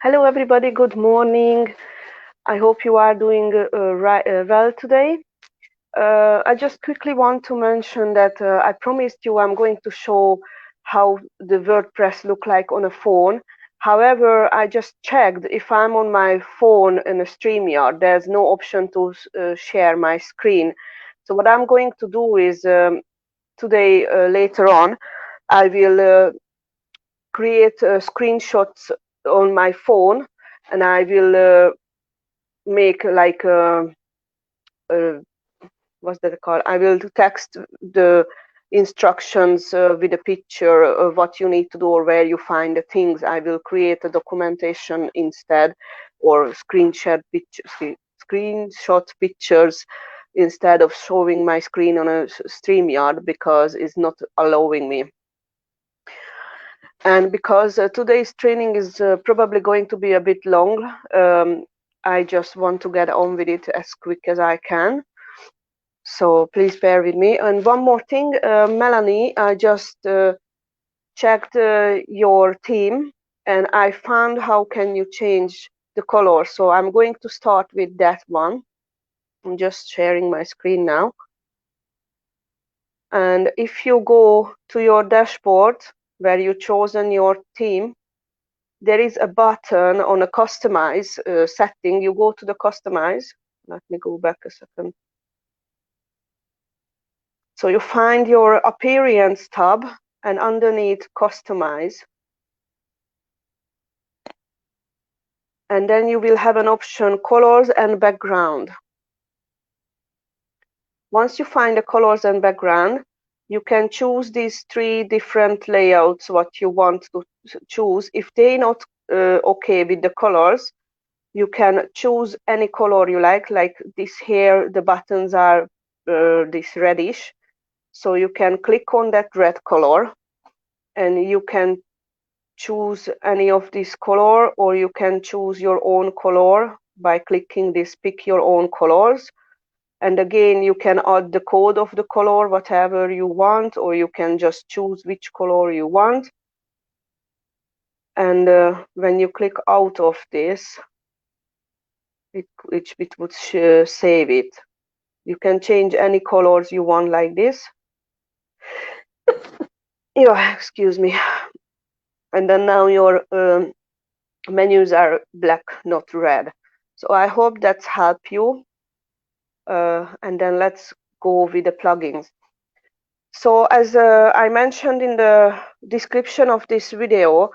Hello, everybody. Good morning. I hope you are doing well today. I just quickly want to mention that I promised you I'm going to show how the WordPress look like on a phone. However, I just checked if I'm on my phone in a StreamYard, there's no option to share my screen. So what I'm going to do is today, later on, I will create screenshots on my phone, and I will make like uh, what's that called? I will text the instructions with a picture of what you need to do or where you find the things. I will create a documentation instead, or screenshot pictures instead of showing my screen on a StreamYard, because it's not allowing me. And because today's training is probably going to be a bit long, I just want to get on with it as quick as I can. So please bear with me. And one more thing, Melanie, I just checked your theme, and I found how can you change the color. So I'm going to start with that one. I'm just sharing my screen now. And if you go to your dashboard where you chosen your theme, there is a button on a customize setting. You go to the customize. Let me go back a second. So you find your appearance tab, and underneath customize. And then you will have an option colors and background. Once you find the colors and background, you can choose these three different layouts what you want to choose. If they're not okay with the colors, you can choose any color you like this here, the buttons are this reddish. So you can click on that red color, and you can choose any of this color, or you can choose your own color by clicking this pick your own colors. And again, you can add the code of the color, whatever you want, or you can just choose which color you want. And when you click out of this, it would save it. You can change any colors you want like this. Yeah, excuse me. And then now your menus are black, not red. So I hope that's helped you. And then let's go with the plugins. So as I mentioned in the description of this video,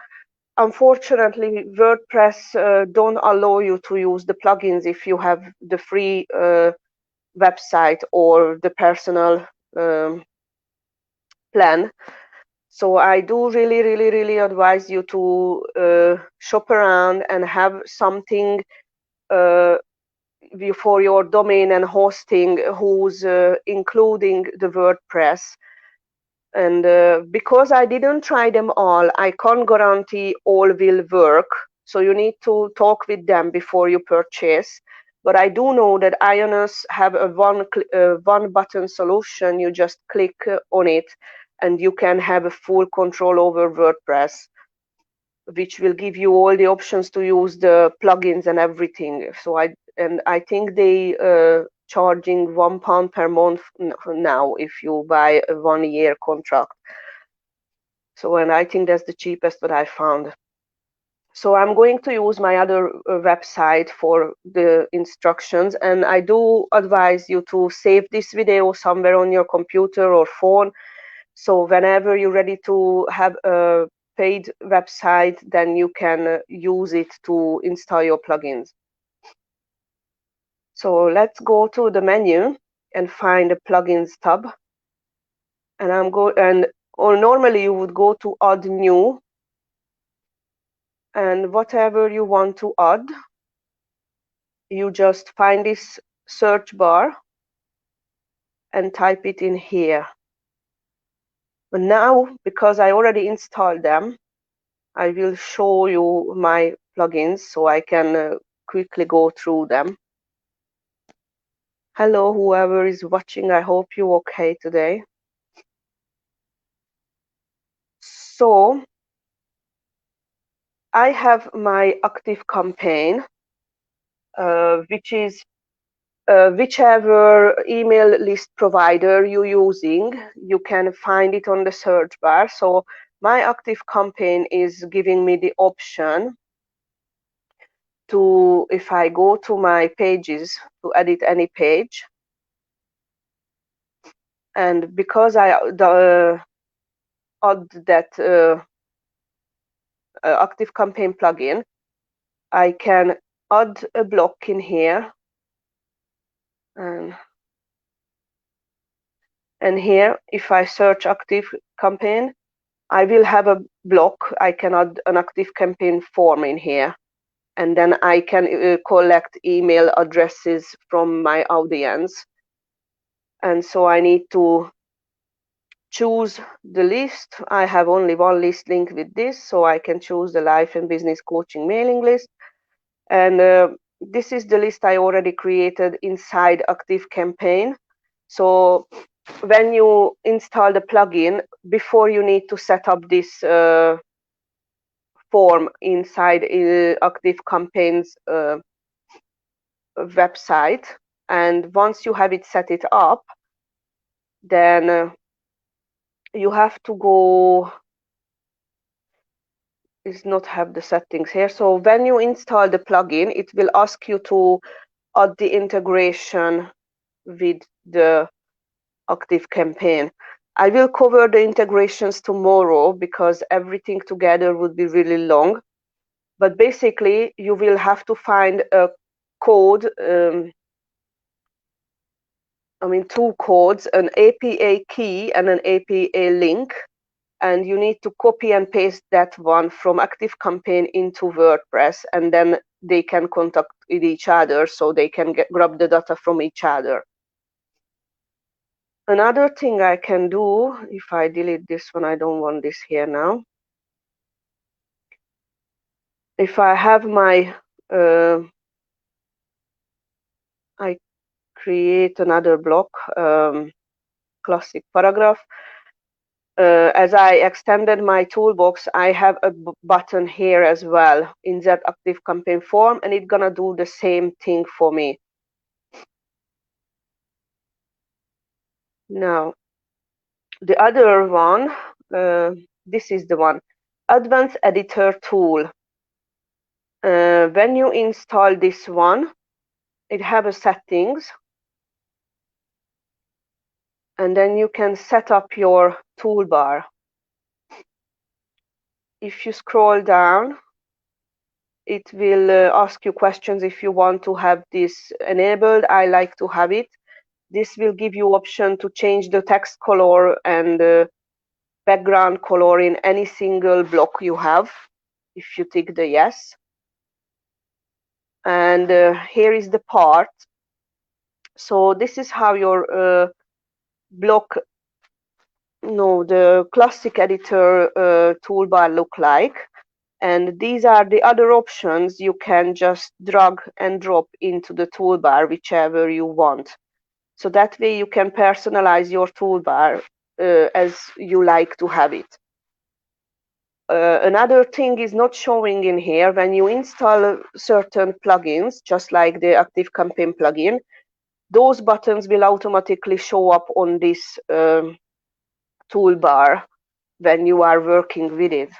unfortunately, WordPress don't allow you to use the plugins if you have the free website or the personal plan. So I do really advise you to shop around and have something for your domain and hosting who's including the WordPress. And because I didn't try them all, I can't guarantee all will work. So you need to talk with them before you purchase. But I do know that Ionos have a one button solution. You just click on it, and you can have a full control over WordPress, which will give you all the options to use the plugins and everything. So I think they charging £1 per month now if you buy a 1-year contract. So, and I think that's the cheapest that I found. So I'm going to use my other website for the instructions, and I do advise you to save this video somewhere on your computer or phone. So whenever you're ready to have a paid website, then you can use it to install your plugins. So let's go to the menu and find the plugins tab. And or normally you would go to add new, and whatever you want to add, you just find this search bar and type it in here. But now, because I already installed them, I will show you my plugins so I can quickly go through them. Hello, whoever is watching, I hope you're okay today. So I have my active campaign, which is whichever email list provider you're using, you can find it on the search bar. So my active campaign is giving me the option to, if I go to my pages, to edit any page. And because I add that active campaign plugin, I can add a block in here. And here, if I search active campaign, I will have a block. I can add an active campaign form in here. And then I can collect email addresses from my audience. And so I need to choose the list. I have only one list linked with this, so I can choose the life and business coaching mailing list. And this is the list I already created inside Active Campaign. So when you install the plugin, before you need to set up this form inside Active Campaign's website. And once you have it set it up, then you have to go, is not have the settings here. So when you install the plugin, it will ask you to add the integration with the Active Campaign. I will cover the integrations tomorrow because everything together would be really long. But basically, you will have to find a code, two codes, an APA key and an APA link. And you need to copy and paste that one from Active Campaign into WordPress, and then they can contact with each other, so they can grab the data from each other. Another thing I can do, if I delete this one, I don't want this here now. If I have my, I create another block, classic paragraph. As I extended my toolbox, I have a button here as well in that Active Campaign form, and it's gonna do the same thing for me. Now, the other one, this is the one, Advanced Editor Tool. When you install this one, it have a settings, and then you can set up your toolbar. If you scroll down, it will ask you questions if you want to have this enabled. I like to have it. This will give you option to change the text color and background color in any single block you have, if you tick the yes. And here is the part. So this is how your block, no, the classic editor toolbar look like. And these are the other options you can just drag and drop into the toolbar, whichever you want. So that way you can personalize your toolbar as you like to have it. Another thing is not showing in here. When you install certain plugins, just like the Active Campaign plugin, those buttons will automatically show up on this toolbar when you are working with it.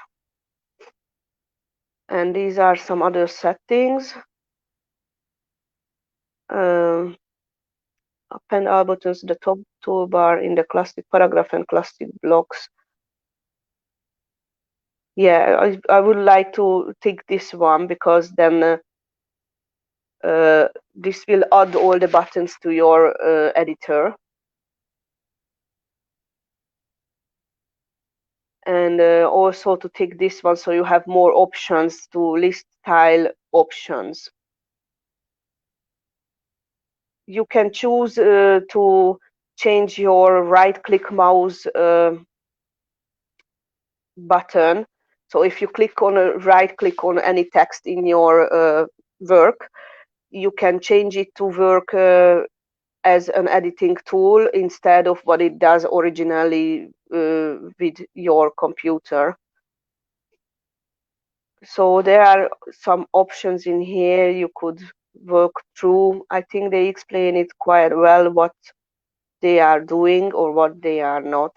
And these are some other settings. Append all buttons to the top toolbar in the classic paragraph and classic blocks. Yeah, I would like to tick this one because then this will add all the buttons to your editor. And also to tick this one so you have more options to list style options. You can choose to change your right-click mouse button. So if you click on a right-click on any text in your work, you can change it to work as an editing tool instead of what it does originally with your computer. So there are some options in here you could work through. I think they explain it quite well what they are doing or what they are not.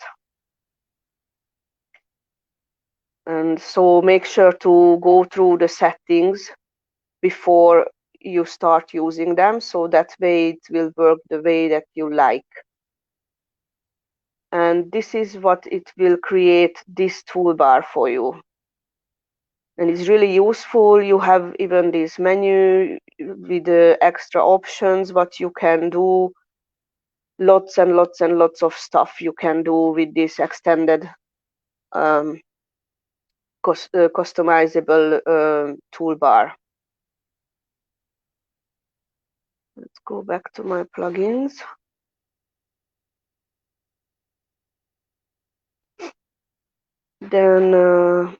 And so make sure to go through the settings before you start using them, so that way it will work the way that you like. And this is what it will create, this toolbar for you. And it's really useful. You have even this menu with the extra options, what you can do. Lots and lots and lots of stuff you can do with this extended customizable toolbar. Let's go back to my plugins. Then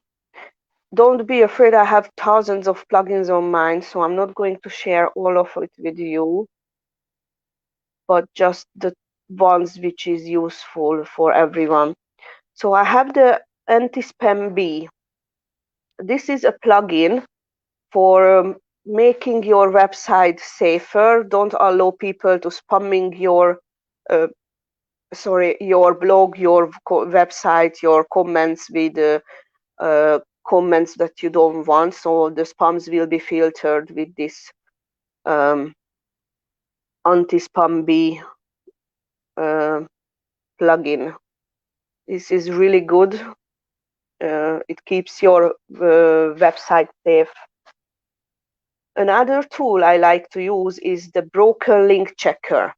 don't be afraid, I have thousands of plugins on mine, so I'm not going to share all of it with you, but just the ones which is useful for everyone. So I have the anti-spam bee. This is a plugin for making your website safer. Don't allow people to spamming your uh, your blog, your website, your comments with comments that you don't want. So the spams will be filtered with this um, anti-spam bee plugin. This is really good. It keeps your website safe. Another tool I like to use is the broken link checker.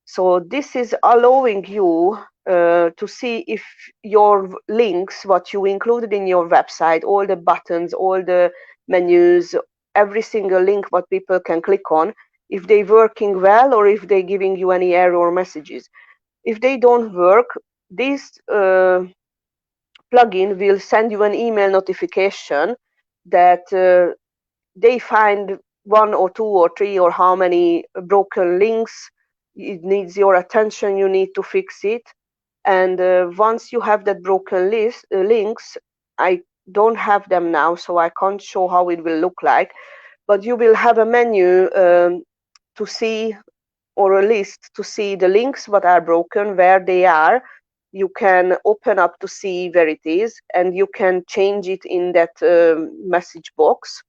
So this is allowing you to see if your links, what you included in your website, all the buttons, all the menus, every single link what people can click on, if they're working well or if they're giving you any error messages. If they don't work, this plugin will send you an email notification that they find one or two or three or how many broken links. It needs your attention, you need to fix it. And once you have that broken links, I don't have them now, so I can't show how it will look like, but you will have a menu to see, or a list to see the links what are broken, where they are. You can open up to see where it is, and you can change it in that message box.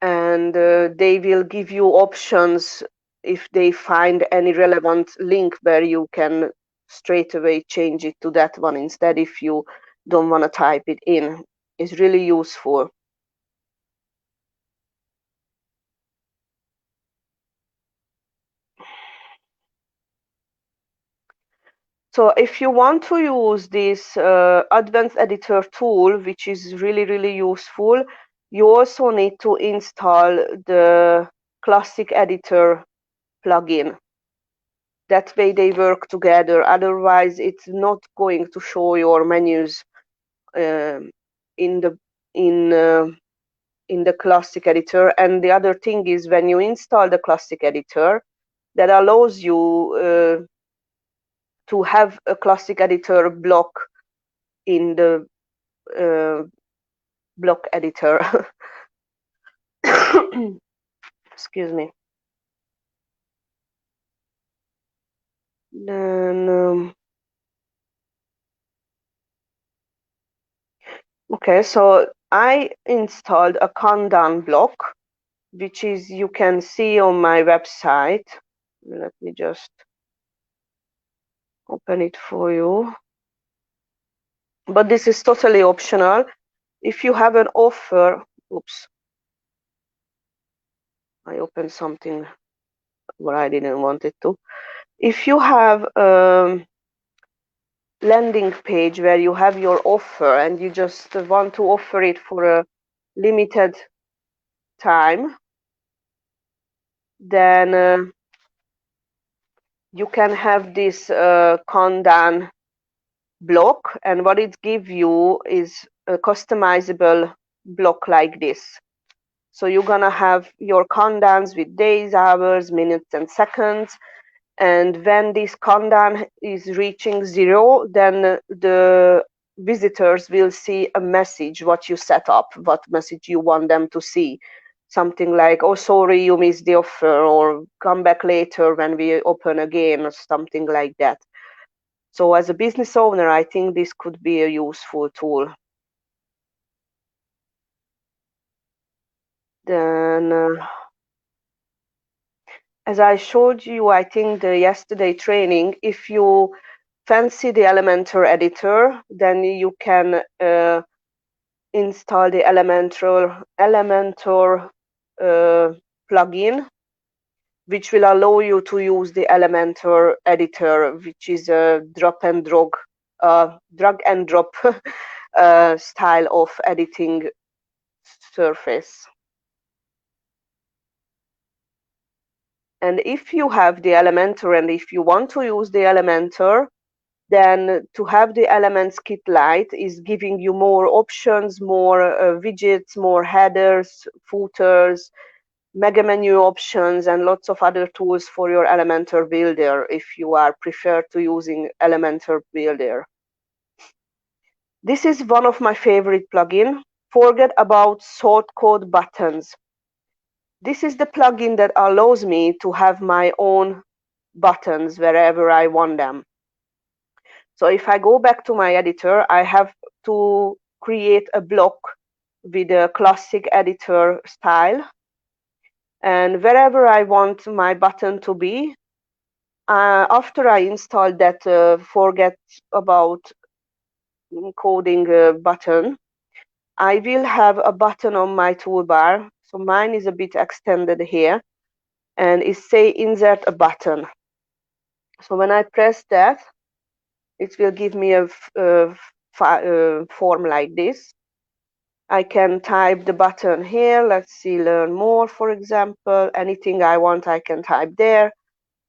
And they will give you options if they find any relevant link where you can straight away change it to that one instead if you don't want to type it in. It's really useful. So if you want to use this advanced editor tool, which is really, really useful, you also need to install the classic editor plugin. That way they work together. Otherwise, it's not going to show your menus in the in uh, in the classic editor. And the other thing is, when you install the classic editor, that allows you to have a classic editor block in the block editor. Excuse me. Then okay, so I installed a countdown block, which is you can see on my website. Let me just open it for you. But this is totally optional. If you have an offer, oops, I opened something where I didn't want it to. If you have a landing page where you have your offer and you just want to offer it for a limited time, then you can have this countdown block, and what it gives you is a customizable block like this. So you're gonna have your countdowns with days, hours, minutes, and seconds. And when this countdown is reaching 0, then the visitors will see a message what you set up, what message you want them to see. Something like, oh, sorry, you missed the offer, or come back later when we open again, or something like that. So as a business owner, I think this could be a useful tool. Then, as I showed you, I think the yesterday training, if you fancy the Elementor editor, then you can install the Elementor plugin, which will allow you to use the Elementor editor, which is a drag and drop style of editing surface. And if you have the Elementor and if you want to use the Elementor, then to have the Elements Kit Lite is giving you more options, more widgets, more headers, footers, mega menu options, and lots of other tools for your Elementor builder if you are preferred to using Elementor builder. This is one of my favorite plugin. Forget about sort code buttons. This is the plugin that allows me to have my own buttons wherever I want them. So if I go back to my editor, I have to create a block with a classic editor style. And wherever I want my button to be, after I install that forget about coding button, I will have a button on my toolbar. So mine is a bit extended here, and it say insert a button. So when I press that, it will give me a form like this. I can type the button here. Let's see, learn more, for example. Anything I want, I can type there.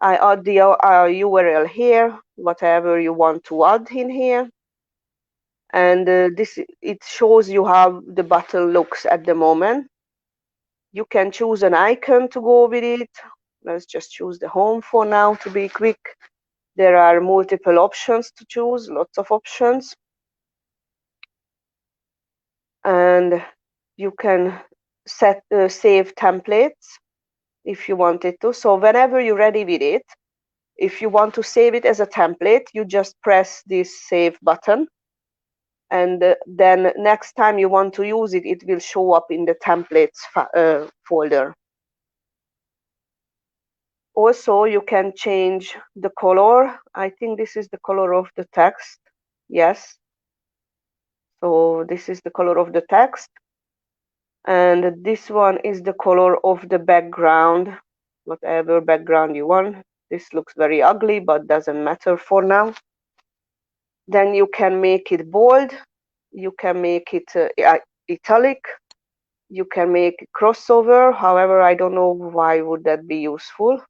I add the URL here, whatever you want to add in here. And it shows you how the button looks at the moment. You can choose an icon to go with it. Let's just choose the home for now to be quick. There are multiple options to choose, lots of options. And you can save templates if you wanted to. So whenever you're ready with it, if you want to save it as a template, you just press this save button. And then next time you want to use it, it will show up in the templates folder. Also, you can change the color. I think this is the color of the text. Yes. So this is the color of the text. And this one is the color of the background, whatever background you want. This looks very ugly, but doesn't matter for now. Then you can make it bold. You can make it italic. You can make crossover. However, I don't know why would that be useful.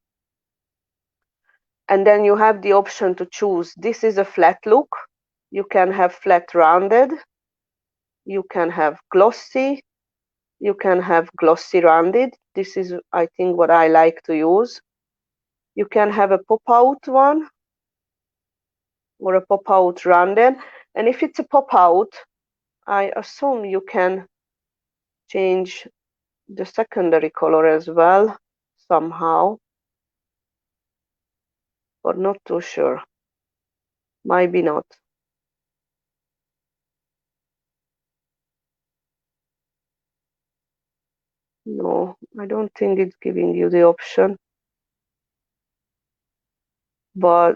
And then you have the option to choose. This is a flat look. You can have flat rounded. You can have glossy. You can have glossy rounded. This is, I think, what I like to use. You can have a pop-out one or a pop-out rounded. And if it's a pop-out, I assume you can change the secondary color as well somehow, but not too sure. Maybe not. No, I don't think it's giving you the option. But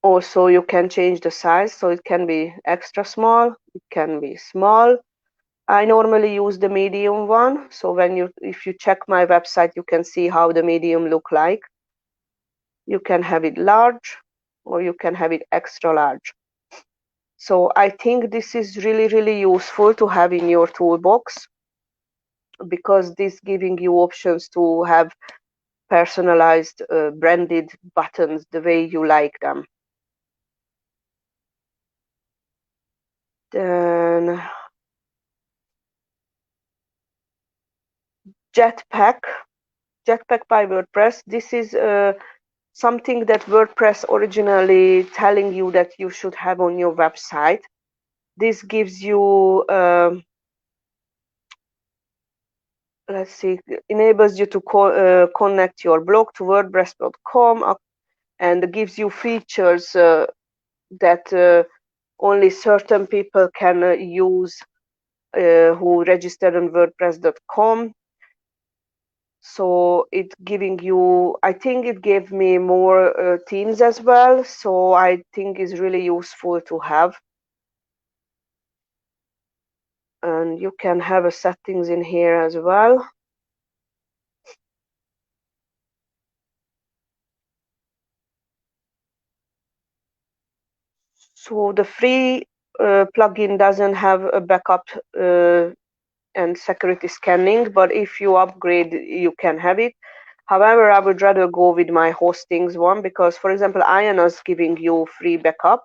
also you can change the size, so it can be extra small, it can be small. I normally use the medium one, so if you check my website, you can see how the medium look like. You can have it large, or you can have it extra large. So I think this is really, really useful to have in your toolbox, because this giving you options to have personalized branded buttons the way you like them. Then Jetpack by WordPress. This is something that WordPress originally telling you that you should have on your website. This gives you, let's see, enables you to connect your blog to WordPress.com, and gives you features that only certain people can use who registered on WordPress.com. So it giving you, I think it gave me more themes as well. So I think is really useful to have. And you can have a settings in here as well. So the free plugin doesn't have a backup and security scanning, but if you upgrade, you can have it. However, I would rather go with my hostings one because, for example, Ionos giving you free backup.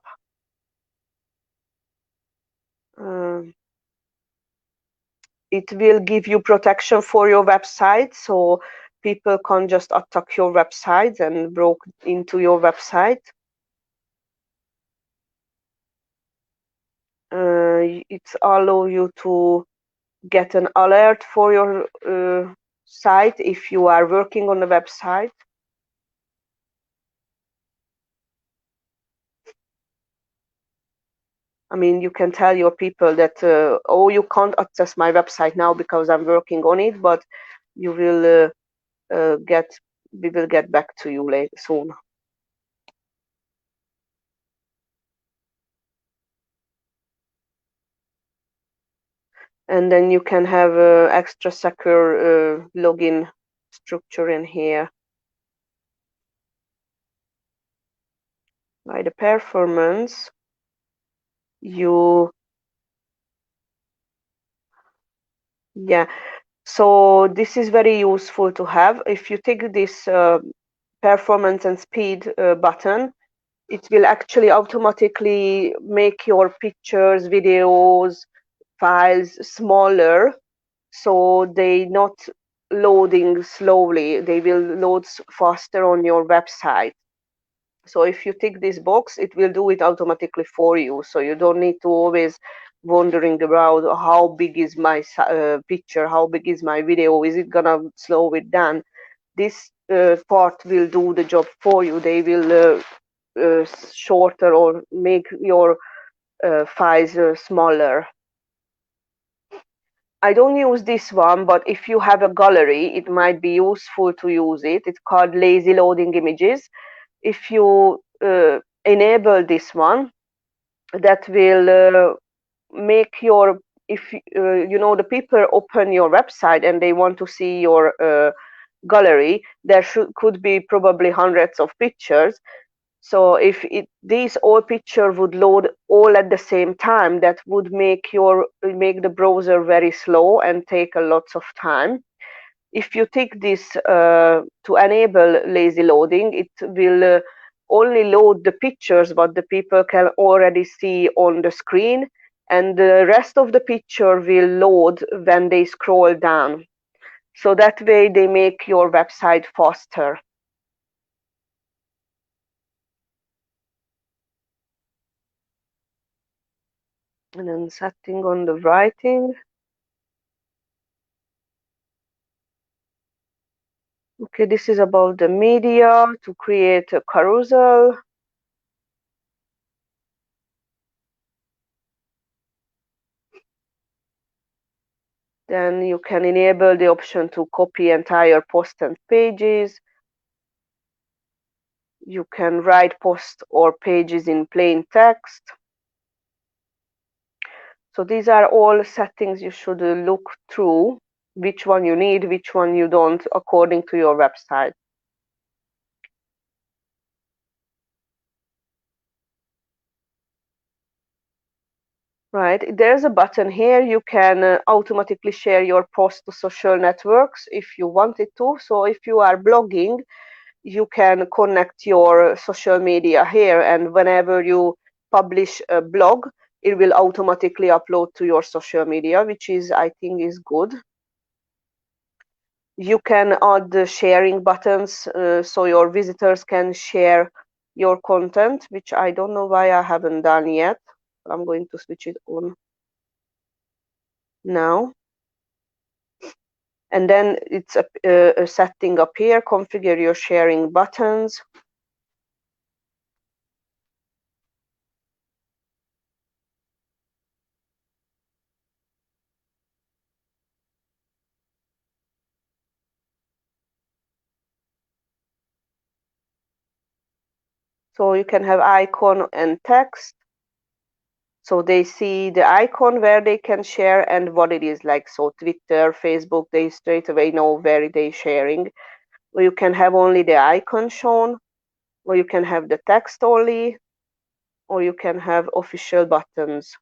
It will give you protection for your website, so people can't just attack your website and broke into your website. It allows you to get an alert for your site if you are working on a website. I mean, you can tell your people that, oh, you can't access my website now because I'm working on it, but you will we will get back to you later soon. And then you can have extra secure login structure in here. By the performance, yeah, so this is very useful to have. If you take this performance and speed button, it will actually automatically make your pictures, videos, files smaller, so they not loading slowly, they will load faster on your website. So if you tick this box, it will do it automatically for you, so you don't need to always wondering about how big is my picture, how big is my video, is it gonna slow it down. This part will do the job for you. They will shorter or make your files smaller. I don't use this one, but if you have a gallery, it might be useful to use it. It's called lazy loading images. If you enable this one, that will make your, if you know, the people open your website and they want to see your gallery, there could be probably hundreds of pictures. So if these all pictures would load all at the same time, that would make the browser very slow and take a lot of time. If you tick this to enable lazy loading, it will only load the pictures what the people can already see on the screen, and the rest of the picture will load when they scroll down. So that way they make your website faster. And then setting on the writing. Okay, this is about the media, to create a carousel. Then you can enable the option to copy entire post and pages. You can write posts or pages in plain text. So these are all settings you should look through, which one you need, which one you don't, according to your website. Right, there's a button here. You can automatically share your post to social networks if you wanted to. So if you are blogging, you can connect your social media here, and whenever you publish a blog, it will automatically upload to your social media, which is, I think, is good. You can add the sharing buttons so your visitors can share your content, which I don't know why I haven't done yet. I'm going to switch it on now. And then it's a setting up here, configure your sharing buttons. So you can have icon and text. So they see the icon where they can share and what it is like. So Twitter, Facebook, they straight away know where they're sharing. Or you can have only the icon shown, or you can have the text only, or you can have official buttons.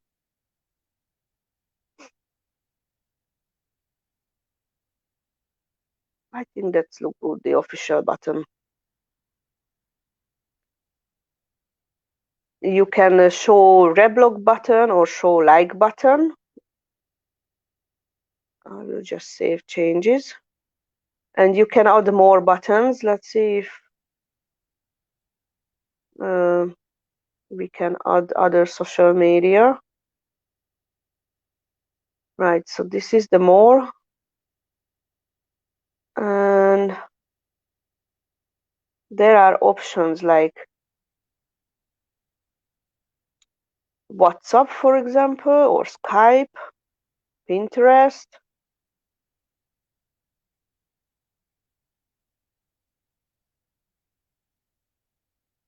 I think that's look good, the official button. You can show reblog button or show like button. I will just save changes. And you can add more buttons. Let's see if we can add other social media. Right, so this is the more. And there are options like WhatsApp, for example, or Skype, Pinterest.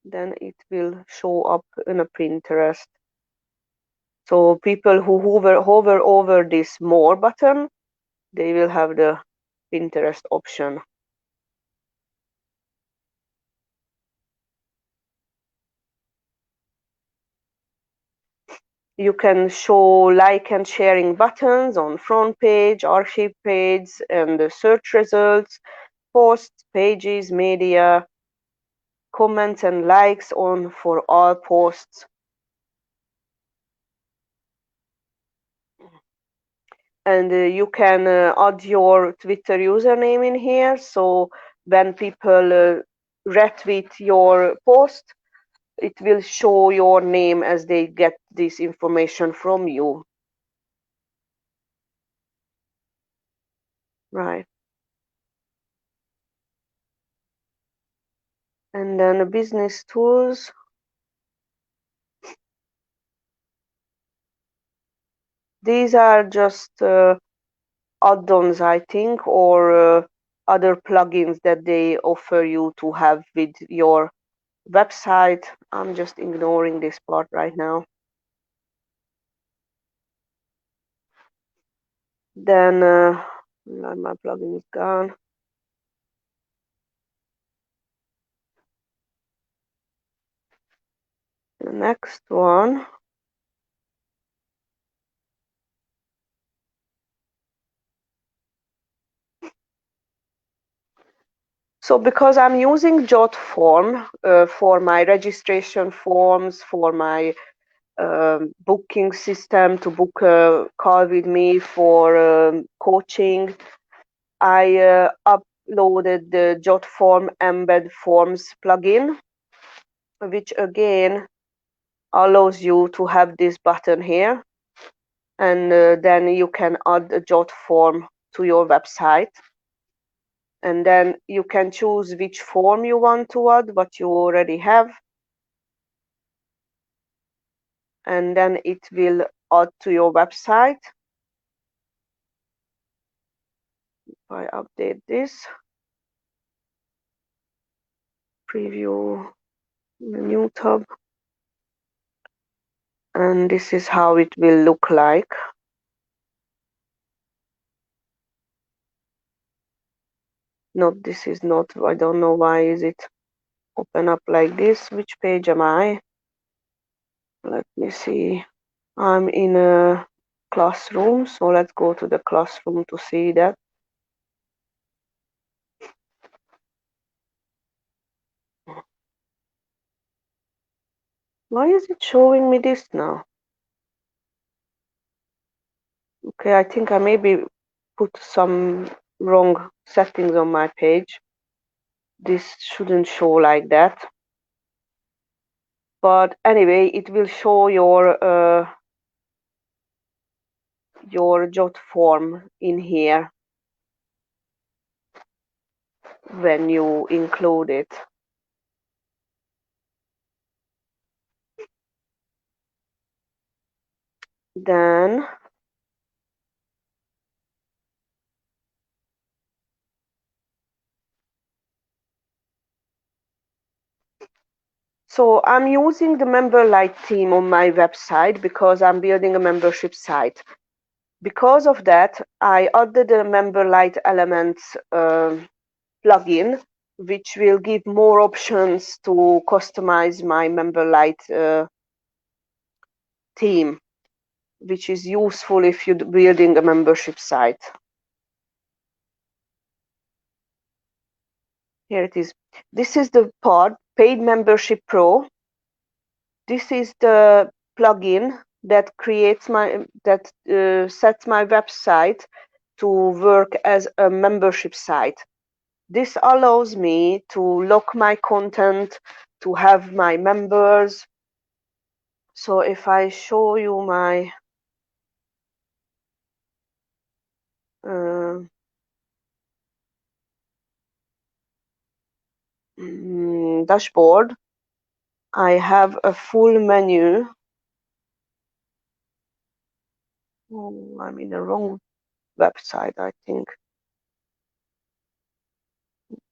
Then it will show up in a Pinterest. So people who hover over this more button, they will have the Pinterest option. You can show like and sharing buttons on front page, archive page, and the search results, posts, pages, media, comments and likes on for all posts. And you can add your Twitter username in here. So when people retweet your post, it will show your name as they get this information from you. Right. And then business tools. These are just add-ons, I think, or other plugins that they offer you to have with your website. I'm just ignoring this part right now. Then my plugin is gone. The next one. So because I'm using JotForm for my registration forms, for my booking system to book a call with me for coaching, I uploaded the JotForm Embed Forms plugin, which again allows you to have this button here, and then you can add a JotForm to your website. And then you can choose which form you want to add, what you already have. And then it will add to your website. If I update this, preview the new tab, and this is how it will look like. No, this is not, I don't know why is it open up like this. Which page am I? Let me see. I'm in a classroom, so let's go to the classroom to see that. Why is it showing me this now? Okay, I think I maybe put some wrong settings on my page. This shouldn't show like that. But anyway, it will show your jot form in here when you include it. Then so I'm using the MemberLite theme on my website because I'm building a membership site. Because of that, I added a MemberLite Elements plugin, which will give more options to customize my MemberLite theme, which is useful if you're building a membership site. Here it is. This is the pod, Paid Membership Pro. This is the plugin that sets my website to work as a membership site. This allows me to lock my content, to have my members. So if I show you my dashboard, I have a full menu. Oh, I'm in the wrong website, I think.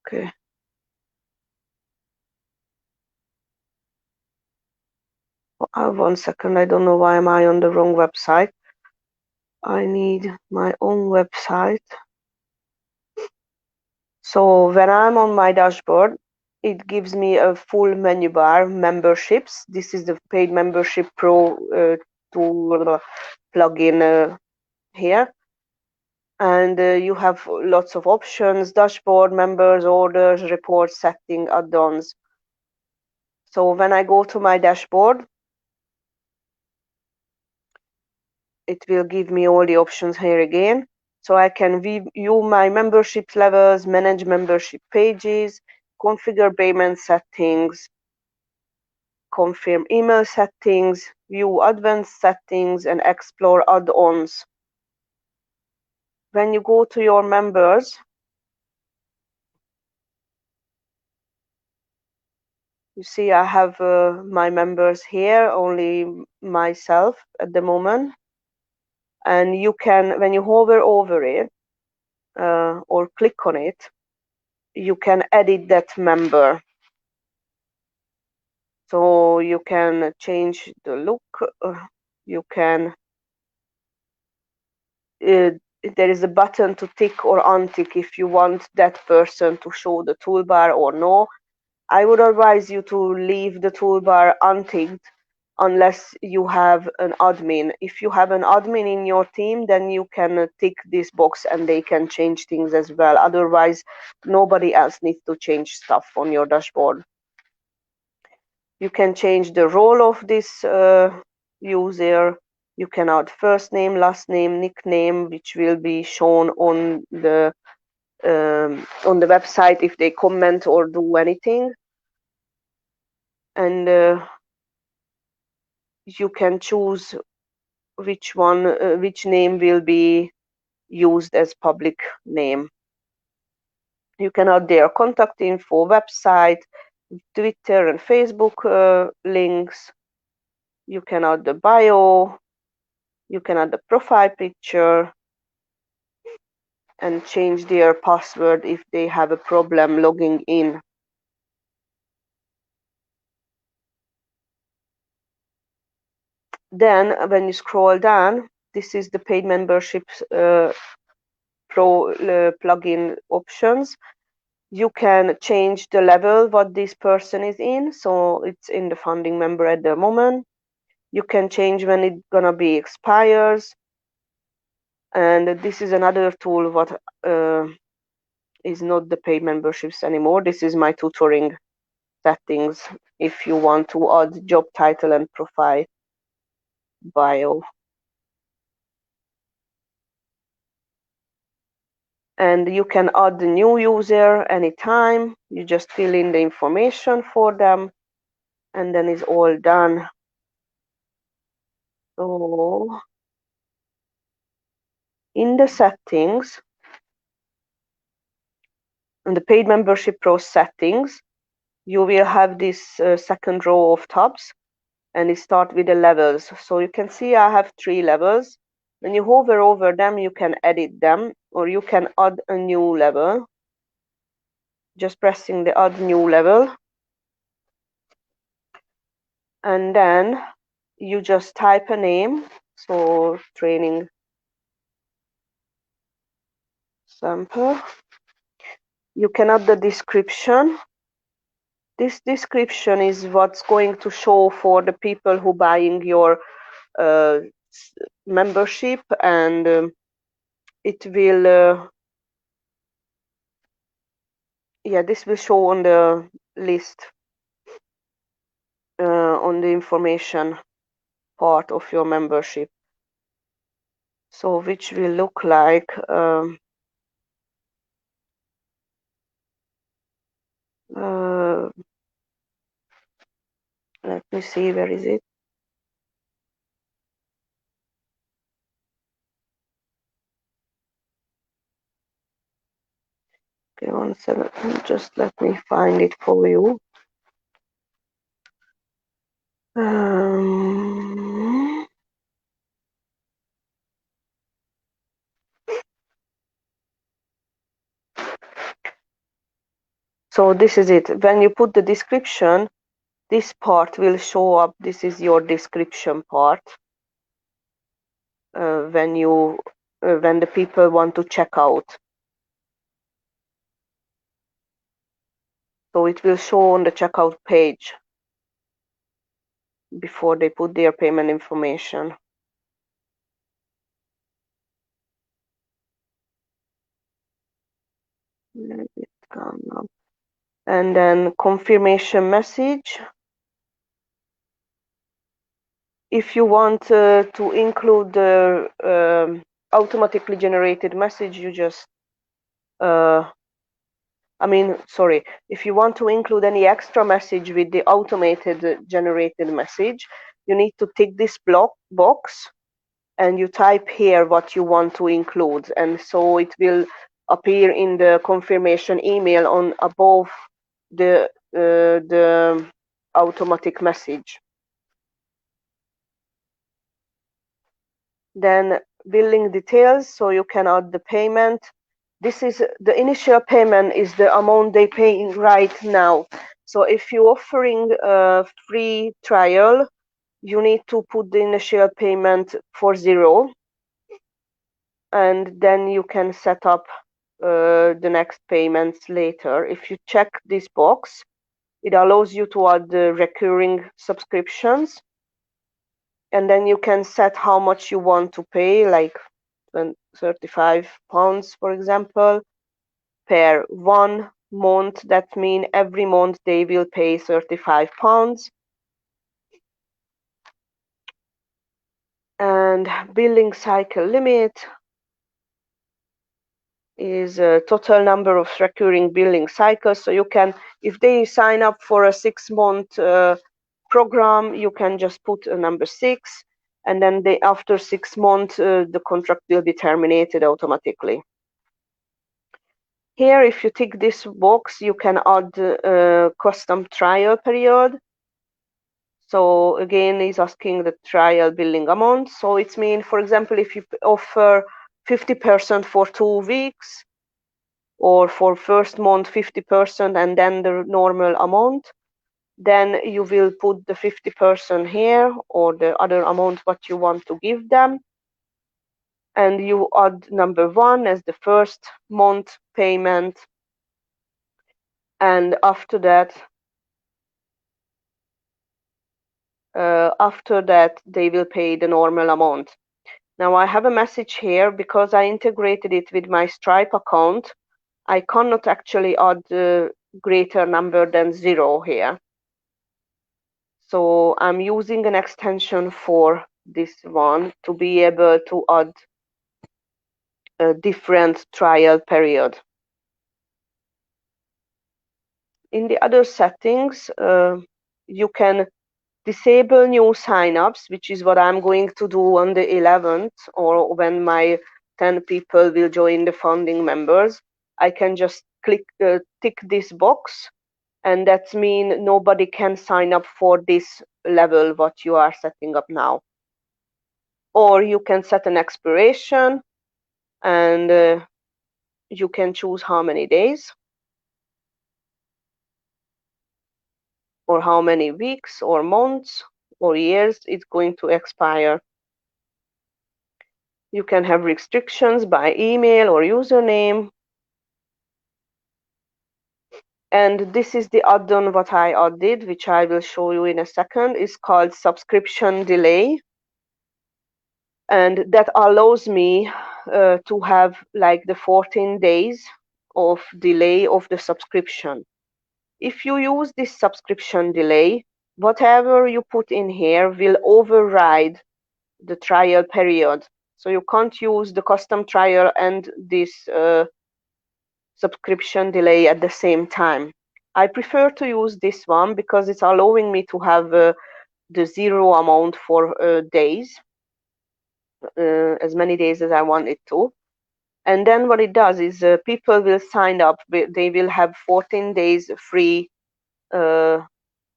Okay. 1 second, I don't know why am I on the wrong website. I need my own website. So when I'm on my dashboard, it gives me a full menu bar, memberships. This is the Paid Membership Pro tool plugin here. And you have lots of options: dashboard, members, orders, reports, setting, add-ons. So when I go to my dashboard, it will give me all the options here again. So I can view my membership levels, manage membership pages, configure payment settings, confirm email settings, view advanced settings, and explore add-ons. When you go to your members, you see I have my members here, only myself at the moment. And you can, when you hover over it or click on it, you can edit that member. So you can change the look. You can there is a button to tick or untick if you want that person to show the toolbar or no. I would advise you to leave the toolbar unticked unless you have an admin. If you have an admin in your team, then you can tick this box and they can change things as well. Otherwise, nobody else needs to change stuff on your dashboard. You can change the role of this user. You can add first name, last name, nickname, which will be shown on the website if they comment or do anything. And you can choose which name will be used as public name. You can add their contact info, website, Twitter and Facebook links. You can add the bio. You can add the profile picture and change their password if they have a problem logging in. Then when you scroll down, this is the paid memberships pro plugin options. You can change the level what this person is in. So it's in the founding member at the moment. You can change when it's gonna be expires. And this is another tool what is not the paid memberships anymore. This is my tutoring settings if you want to add job title and profile bio. and you can add the new user anytime. You just fill in the information for them, and then it's all done. So in the settings, in the paid membership pro settings, you will have this second row of tabs, and it starts with the levels. So you can see I have 3 levels. When you hover over them, you can edit them, or you can add a new level. Just pressing the add new level, and then you just type a name. So training sample. You can add the description. This description is what's going to show for the people who buying your uh, membership, and it will yeah, this will show on the list, on the information part of your membership. So which will look like let me see, where is it? Okay, 1 second, just let me find it for you. So this is it. When you put the description, this part will show up. This is your description part. When you when the people want to check out, so it will show on the checkout page before they put their payment information. Let it come up. And then confirmation message. If you want to include the automatically generated message, you just sorry, if you want to include any extra message with the automated generated message, you need to tick this box, and you type here what you want to include, and so it will appear in the confirmation email on above the automatic message. Then billing details, so you can add the payment. This is the initial payment, is the amount they paying right now. So if you're offering a free trial, you need to put the initial payment for 0, and then you can set up the next payments later. If you check this box, it allows you to add the recurring subscriptions, and then you can set how much you want to pay, like £35, for example, per 1 month. That means every month they will pay £35. And billing cycle limit is a total number of recurring billing cycles. So you can, if they sign up for a 6-month program, you can just put a number 6, and then after 6 months the contract will be terminated automatically. Here, if you tick this box, you can add a custom trial period. So again, it's asking the trial billing amount. So it means, for example, if you offer 50% for 2 weeks, or for first month 50% and then the normal amount, then you will put the 50% here, or the other amount what you want to give them, and you add number 1 as the first month payment, and after that they will pay the normal amount. Now I have a message here, because I integrated it with my Stripe account. I cannot actually add a greater number than 0 here. So I'm using an extension for this one to be able to add a different trial period. In the other settings, you can disable new signups, which is what I'm going to do on the 11th, or when my 10 people will join the founding members. I can just tick this box, and that means nobody can sign up for this level what you are setting up now. Or you can set an expiration, and you can choose how many days or how many weeks or months or years it's going to expire. You can have restrictions by email or username. And this is the add-on what I added, which I will show you in a second. Is called subscription delay. And that allows me to have like the 14 days of delay of the subscription. If you use this subscription delay, whatever you put in here will override the trial period. So you can't use the custom trial and this subscription delay at the same time. I prefer to use this one because it's allowing me to have the zero amount for days, as many days as I want it to. And then what it does is people will sign up, they will have 14 days free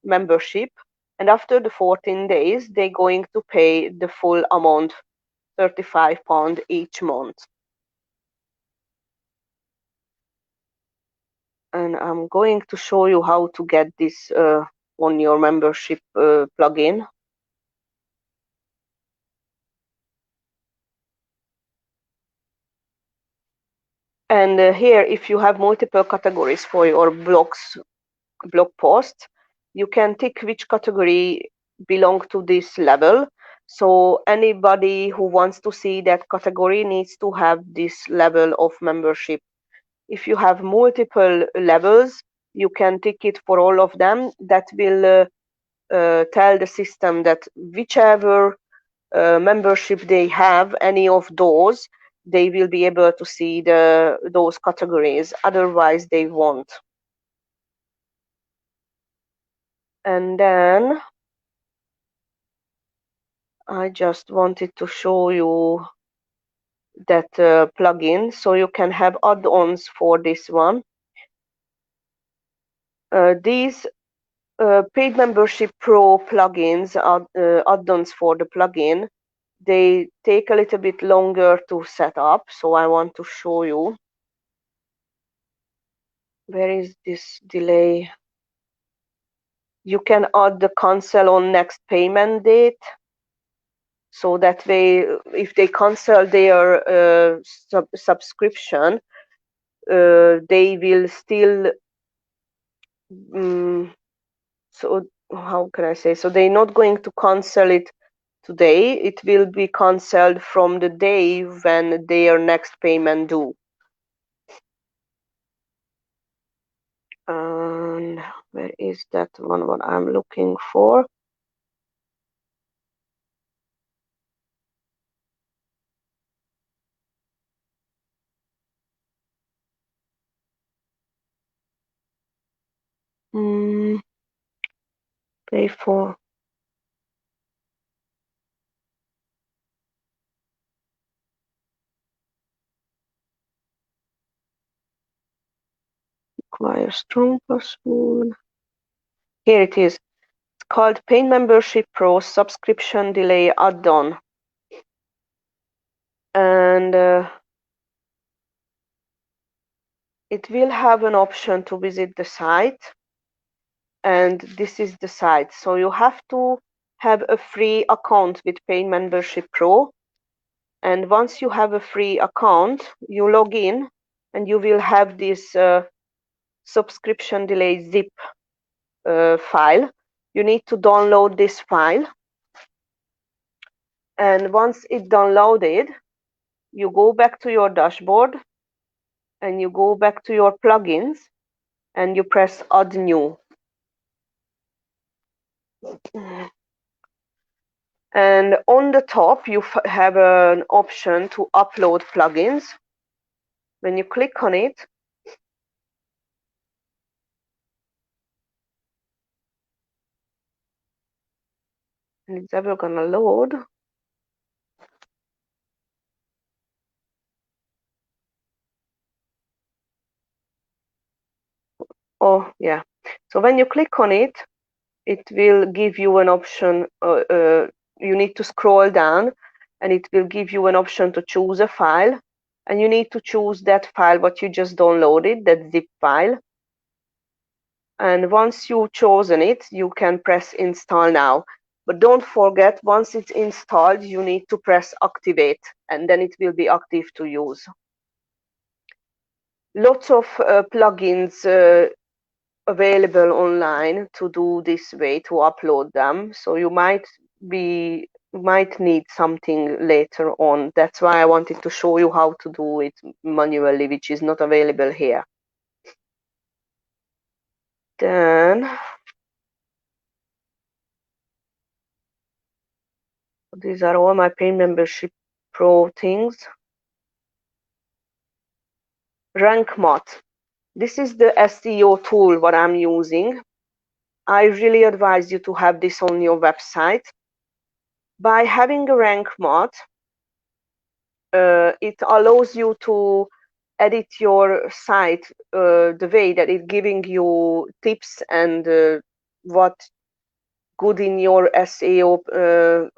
membership. And after the 14 days, they're going to pay the full amount, £35 each month. And I'm going to show you how to get this on your membership plugin. And here, if you have multiple categories for your blog posts, you can tick which category belong to this level. So anybody who wants to see that category needs to have this level of membership. If you have multiple levels, you can tick it for all of them. That will tell the system that whichever membership they have, any of those, they will be able to see those categories. Otherwise, they won't. And then I just wanted to show you that plugin so you can have add-ons for this one. These paid membership pro plugins are add-ons for the plugin. They take a little bit longer to set up, so I want to show you. Where is this delay? You can add the cancel on next payment date, so that way if they cancel their subscription, they will still so how can I say, so they're not going to cancel it today. It will be cancelled from the day when their next payment due. And where is that one what I'm looking for? Pay for acquire strong password. Here it is. It's called Paid Membership Pro Subscription Delay Add-on. And it will have an option to visit the site. And this is the site. So you have to have a free account with Paid Membership Pro. And once you have a free account, you log in and you will have this subscription delay zip file. You need to download this file. And once it's downloaded, you go back to your dashboard and you go back to your plugins and you press add new. And on the top, you have an option to upload plugins. When you click on it, and it's ever gonna load. Oh yeah. So when you click on it, it will give you an option. You need to scroll down, and it will give you an option to choose a file, and you need to choose that file what you just downloaded, that zip file. And once you've chosen it, you can press install now. But don't forget, once it's installed, you need to press activate, and then it will be active to use. Lots of plugins available online to do this way, to upload them. So you might need something later on. That's why I wanted to show you how to do it manually, which is not available here. Then these are all my Pay Membership Pro things. RankMath. This is the SEO tool what I'm using. I really advise you to have this on your website. By having a RankMath, it allows you to edit your site the way that it's giving you tips and what good in your SEO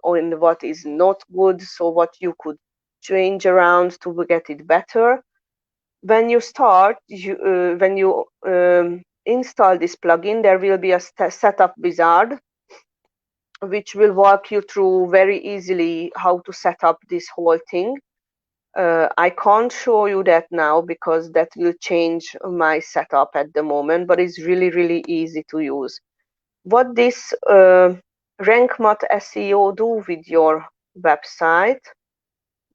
and what is not good, so what you could change around to get it better. When you start, when you install this plugin, there will be a setup wizard which will walk you through very easily how to set up this whole thing. I can't show you that now because that will change my setup at the moment, but it's really, really easy to use. What this RankMath SEO do with your website,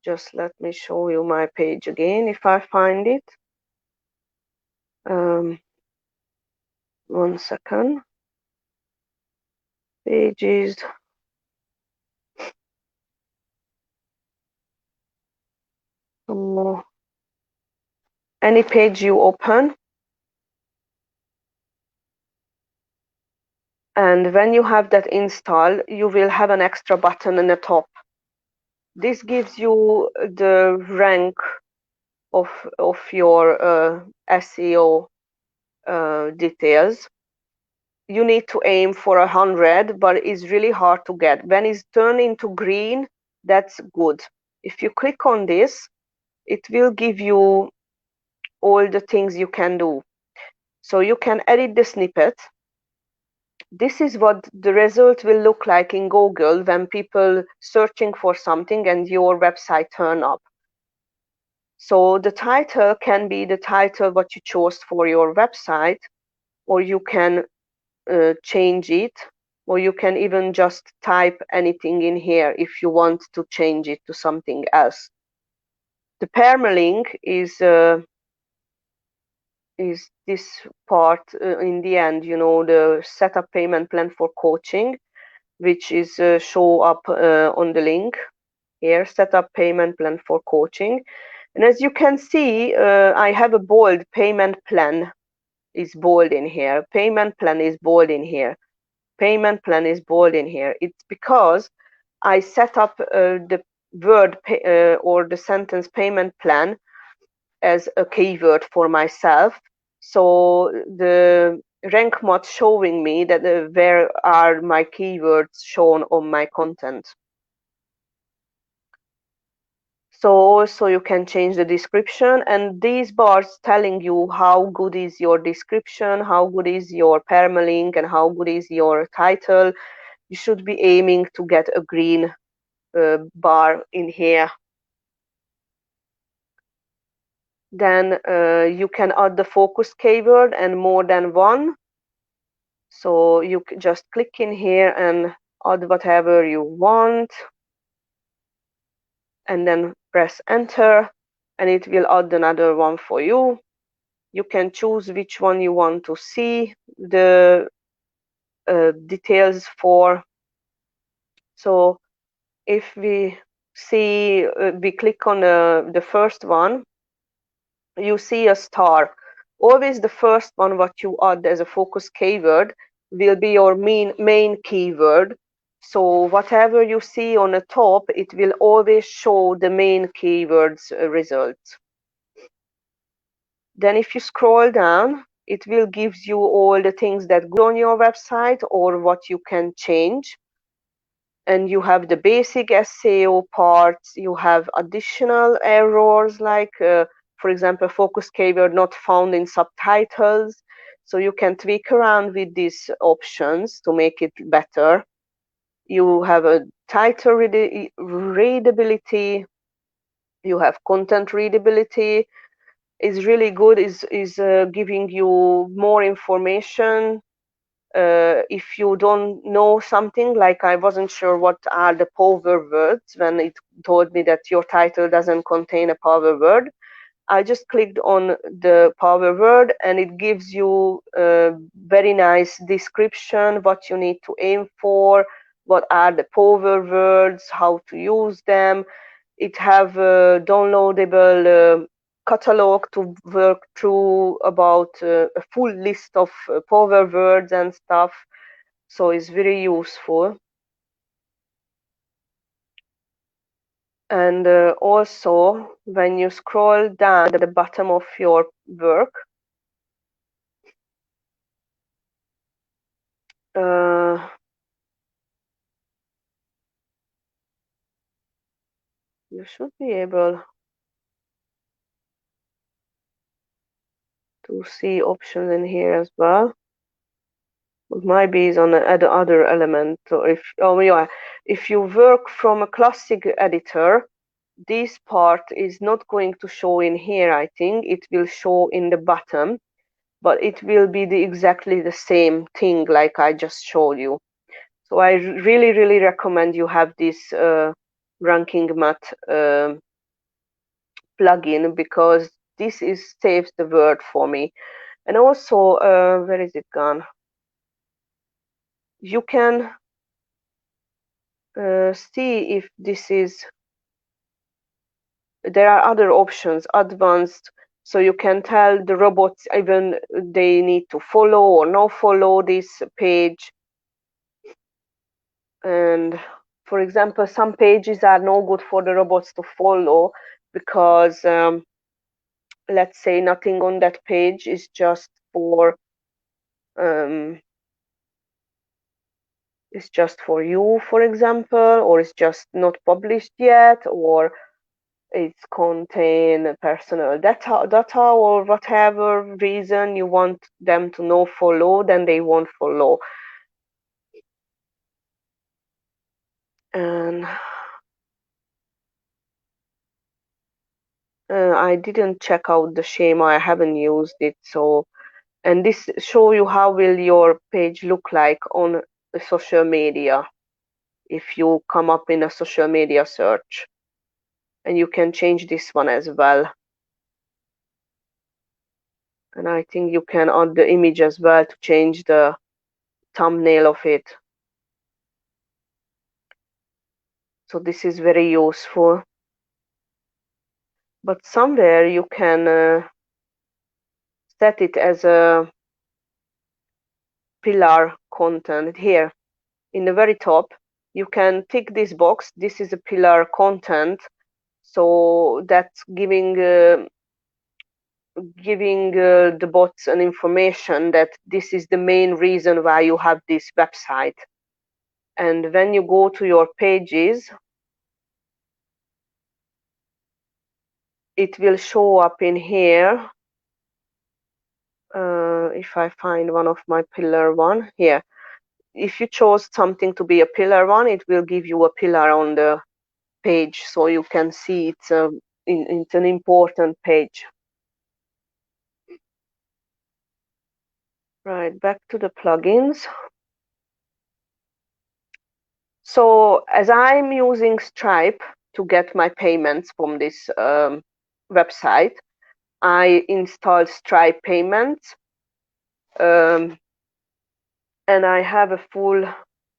just let me show you my page again if I find it. 1 second. Pages. So any page you open, and when you have that installed, you will have an extra button in the top. This gives you the rank of your SEO details. You need to aim for 100, but it's really hard to get. When it's turned into green, that's good. If you click on this, it will give you all the things you can do. So you can edit the snippet. This is what the result will look like in Google when people searching for something and your website turn up. So the title can be the title what you chose for your website, or you can change it, or you can even just type anything in here if you want to change it to something else. The permalink is this part in the end, the setup payment plan for coaching, which is show up on the link here, setup payment plan for coaching. And as you can see, I have a bold payment plan is bold in here. Payment plan is bold in here. Payment plan is bold in here. It's because I set up the word or the sentence payment plan as a keyword for myself. So the RankMath showing me that where are my keywords shown on my content. So also you can change the description, and these bars telling you how good is your description, how good is your permalink, and how good is your title. You should be aiming to get a green bar in here. Then you can add the focus keyword and more than one. So you just click in here and add whatever you want, and then press enter, and it will add another one for you. You can choose which one you want to see the details for. So if we see, we click on the first one, you see a star. Always the first one what you add as a focus keyword will be your main keyword. So whatever you see on the top, it will always show the main keywords results. Then if you scroll down, it will give you all the things that go on your website or what you can change. And you have the basic SEO parts, you have additional errors like, for example, focus keyword not found in subtitles. So you can tweak around with these options to make it better. You have a title readability, you have content readability. Is really good, is giving you more information. If you don't know something, like I wasn't sure what are the power words when it told me that your title doesn't contain a power word, I just clicked on the power word and it gives you a very nice description what you need to aim for, what are the power words, how to use them. It have a downloadable catalog to work through about a full list of power words and stuff. So it's very useful. And also, when you scroll down at the bottom of your work, you should be able to see options in here as well. It might be on the other element. So if you work from a classic editor, this part is not going to show in here. I think it will show in the bottom, but it will be exactly the same thing like I just showed you. So I really recommend you have this ranking mat plugin, because this is saves the word for me. And also, where is it gone? You can see if this is, there are other options, advanced, so you can tell the robots even they need to follow or no follow this page. And for example, some pages are no good for the robots to follow because let's say nothing on that page is just for um, it's just for you, for example, or it's just not published yet, or it's contain personal data or whatever reason you want them to no follow, then they won't follow. And I didn't check out the schema, I haven't used it. So, and this show you how will your page look like on the social media if you come up in a social media search. And you can change this one as well. And I think you can add the image as well to change the thumbnail of it. So this is very useful. But somewhere you can set it as a pillar content. Here in the very top you can tick this box, this is a pillar content, so that's giving the bots an information that this is the main reason why you have this website. And when you go to your pages, it will show up in here. If I find one of my pillar one here, if you chose something to be a pillar one, it will give you a pillar on the page, so you can see it's an important page. Right, back to the plugins. So as I'm using Stripe to get my payments from this website, I installed Stripe payments, and I have a full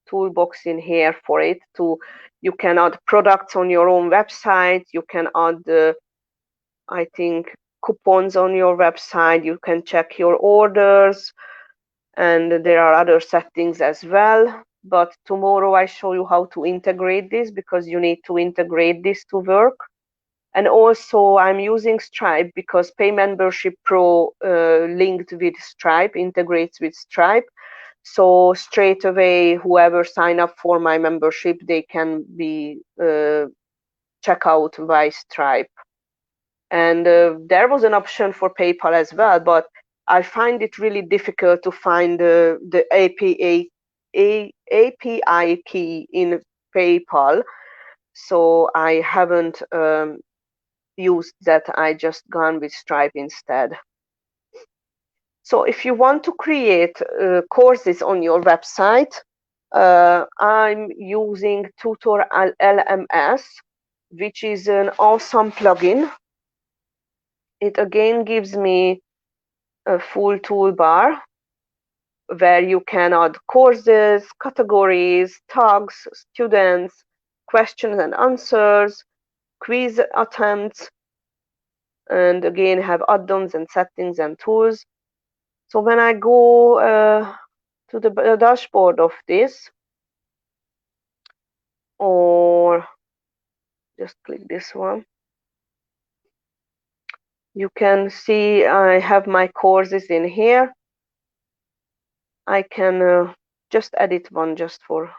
toolbox in here for it. You can add products on your own website, you can add I think coupons on your website. You can check your orders, and there are other settings as well. But tomorrow I show you how to integrate this, because you need to integrate this to work. And also I'm using Stripe because Pay Membership Pro linked with Stripe, integrates with Stripe. So straight away, whoever sign up for my membership, they can be check out by Stripe. And there was an option for PayPal as well, but I find it really difficult to find the API key in PayPal. So I haven't used that. I just gone with Stripe instead. So if you want to create courses on your website, I'm using Tutor LMS, which is an awesome plugin. It again gives me a full toolbar where you can add courses, categories, tags, students, questions and answers, quiz attempts, and again have add-ons and settings and tools. So when I go to the dashboard of this, or just click this one, you can see I have my courses in here. I can just edit one just for,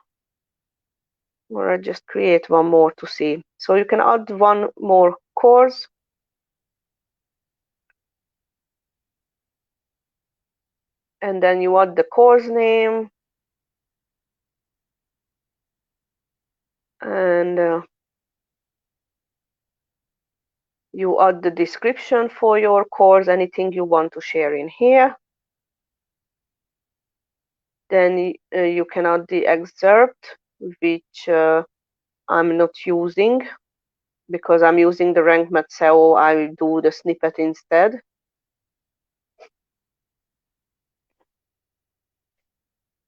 or I just create one more to see. So you can add one more course. And then you add the course name. And you add the description for your course, anything you want to share in here. Then you can add the excerpt, which I'm not using because I'm using the RankMath SEO. I do the snippet instead.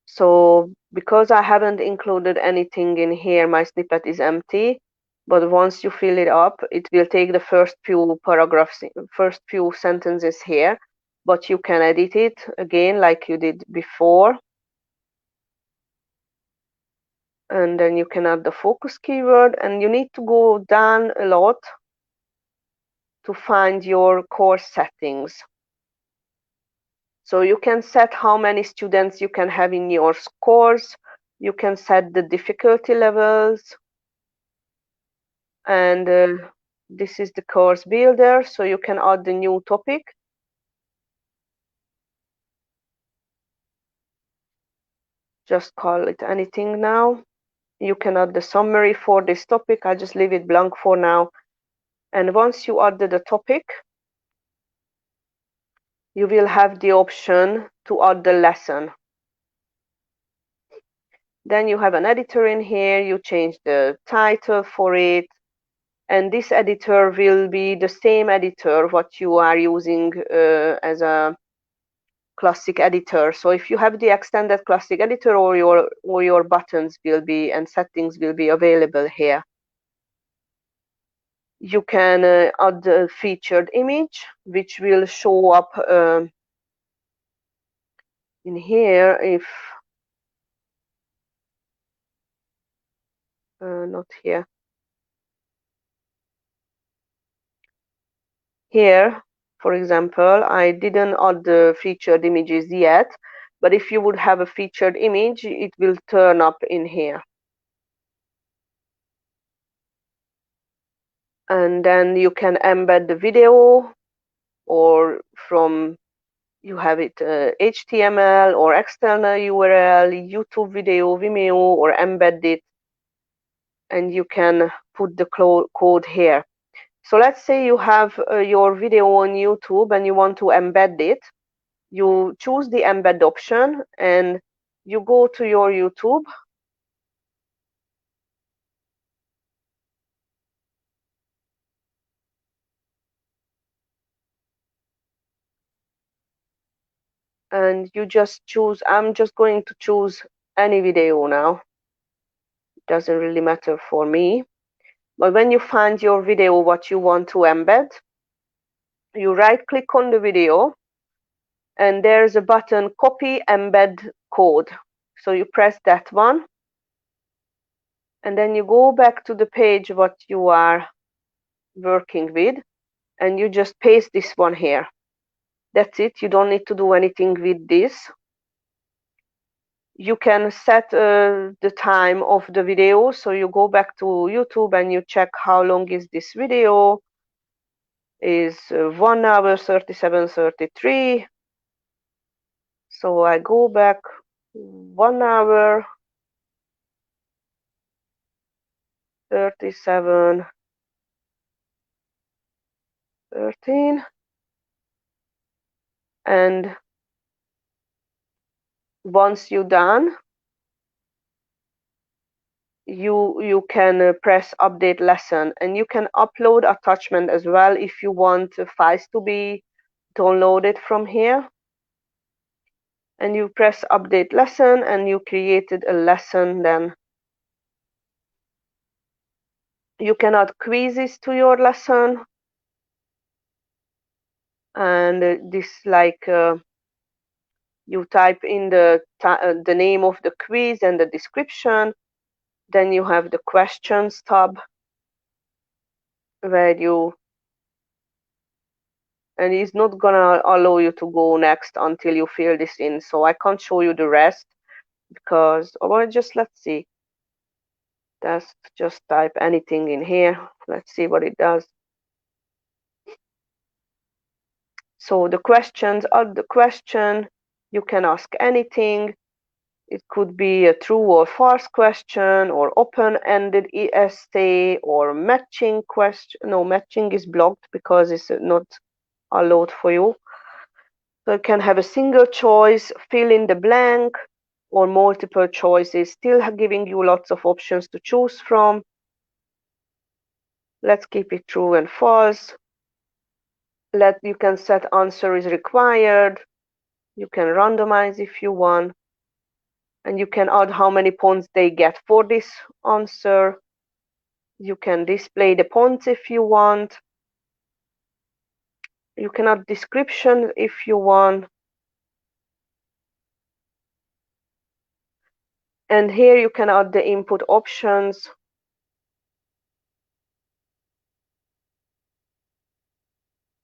So because I haven't included anything in here, my snippet is empty. But once you fill it up, it will take the first few paragraphs, first few sentences here. But you can edit it again like you did before. And then you can add the focus keyword, and you need to go down a lot to find your course settings. So you can set how many students you can have in your course. You can set the difficulty levels. And this is the course builder, so you can add the new topic. Just call it anything now. You can add the summary for this topic. I just leave it blank for now. And once you added the topic, you will have the option to add the lesson. Then you have an editor in here. You change the title for it. And this editor will be the same editor what you are using as a classic editor. So if you have the extended classic editor, or your buttons will be and settings will be available here. You can add the featured image, which will show up in here if not here. Here, for example, I didn't add the featured images yet, but if you would have a featured image, it will turn up in here. And then you can embed the video, or from you have it HTML or external URL, YouTube video, Vimeo, or embed it, and you can put the code here. So let's say you have your video on YouTube and you want to embed it. You choose the embed option and you go to your YouTube. And you just choose, I'm just going to choose any video now. It doesn't really matter for me. But when you find your video what you want to embed, you right click on the video, and there's a button copy embed code. So you press that one, and then you go back to the page what you are working with, and you just paste this one here. That's it. You don't need to do anything with this. You can set the time of the video. So you go back to YouTube and you check how long is this video. Is 1 hour 37:33. So I go back 1 hour 37:13, and once you're done, you can press update lesson, and you can upload attachment as well if you want files to be downloaded from here. And you press update lesson, and you created a lesson. Then you can add quizzes to your lesson, and this like you type in the name of the quiz and the description. Then you have the questions tab where you, and it's not gonna allow you to go next until you fill this in. So I can't show you the rest because, well, just let's see. Just type anything in here. Let's see what it does. So the questions are the question. You can ask anything. It could be a true or false question, or open-ended essay, or matching question. No, matching is blocked because it's not allowed for you. So you can have a single choice, fill in the blank, or multiple choices, still giving you lots of options to choose from. Let's keep it true and false. You can set answer is required. You can randomize if you want. And you can add how many points they get for this answer. You can display the points if you want. You can add description if you want. And here you can add the input options.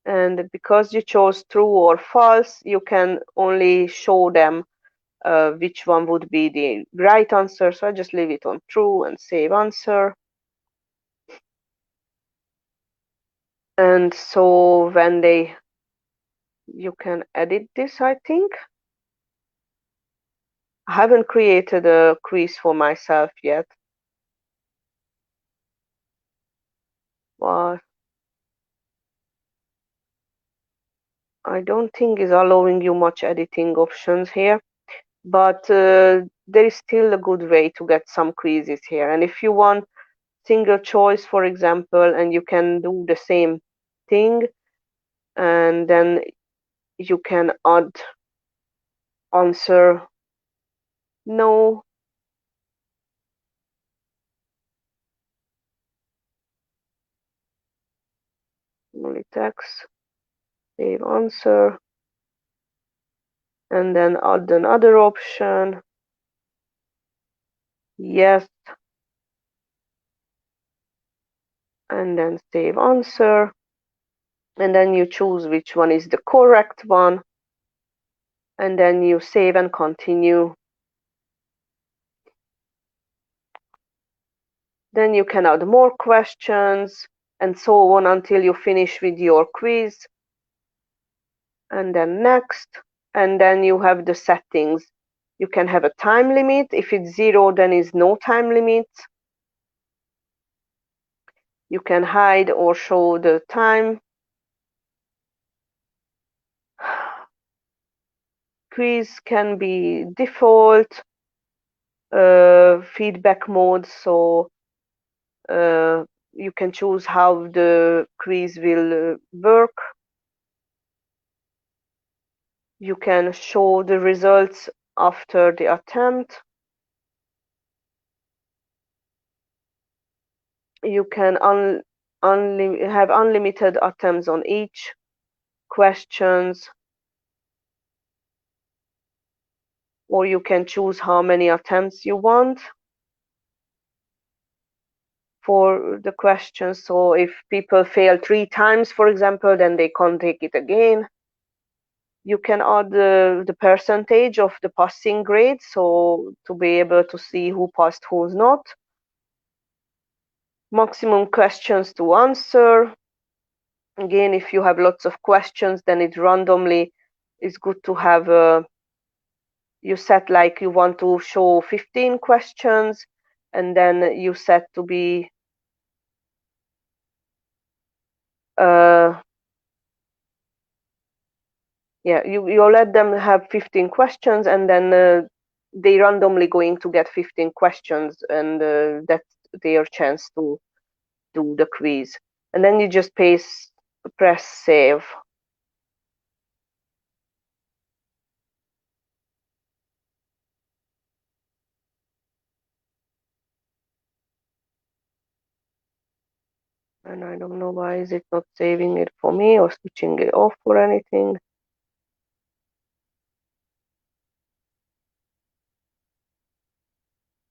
And because you chose true or false, you can only show them which one would be the right answer. So I just leave it on true and save answer. And so when you can edit this, I think. I haven't created a quiz for myself yet, but I don't think is allowing you much editing options here. But there is still a good way to get some quizzes here. And if you want single choice, for example, and you can do the same thing, and then you can add answer no, only text, save answer, and then add another option, yes, and then save answer, and then you choose which one is the correct one, and then you save and continue. Then you can add more questions and so on until you finish with your quiz. And then next. And then you have the settings. You can have a time limit. If it's 0, then is no time limit. You can hide or show the time. Quiz can be default. Feedback mode. So you can choose how the quiz will work. You can show the results after the attempt. You can have unlimited attempts on each. questions, or you can choose how many attempts you want for the question. So if people fail 3 times, for example, then they can't take it again. You can add the percentage of the passing grade, so to be able to see who passed, who's not. Maximum questions to answer. Again, if you have lots of questions, then it randomly is good to have you set like you want to show 15 questions, and then you set to be yeah, you let them have 15 questions, and then they randomly going to get 15 questions, and that's their chance to do the quiz. And then you just press save. And I don't know why is it not saving it for me or switching it off or anything.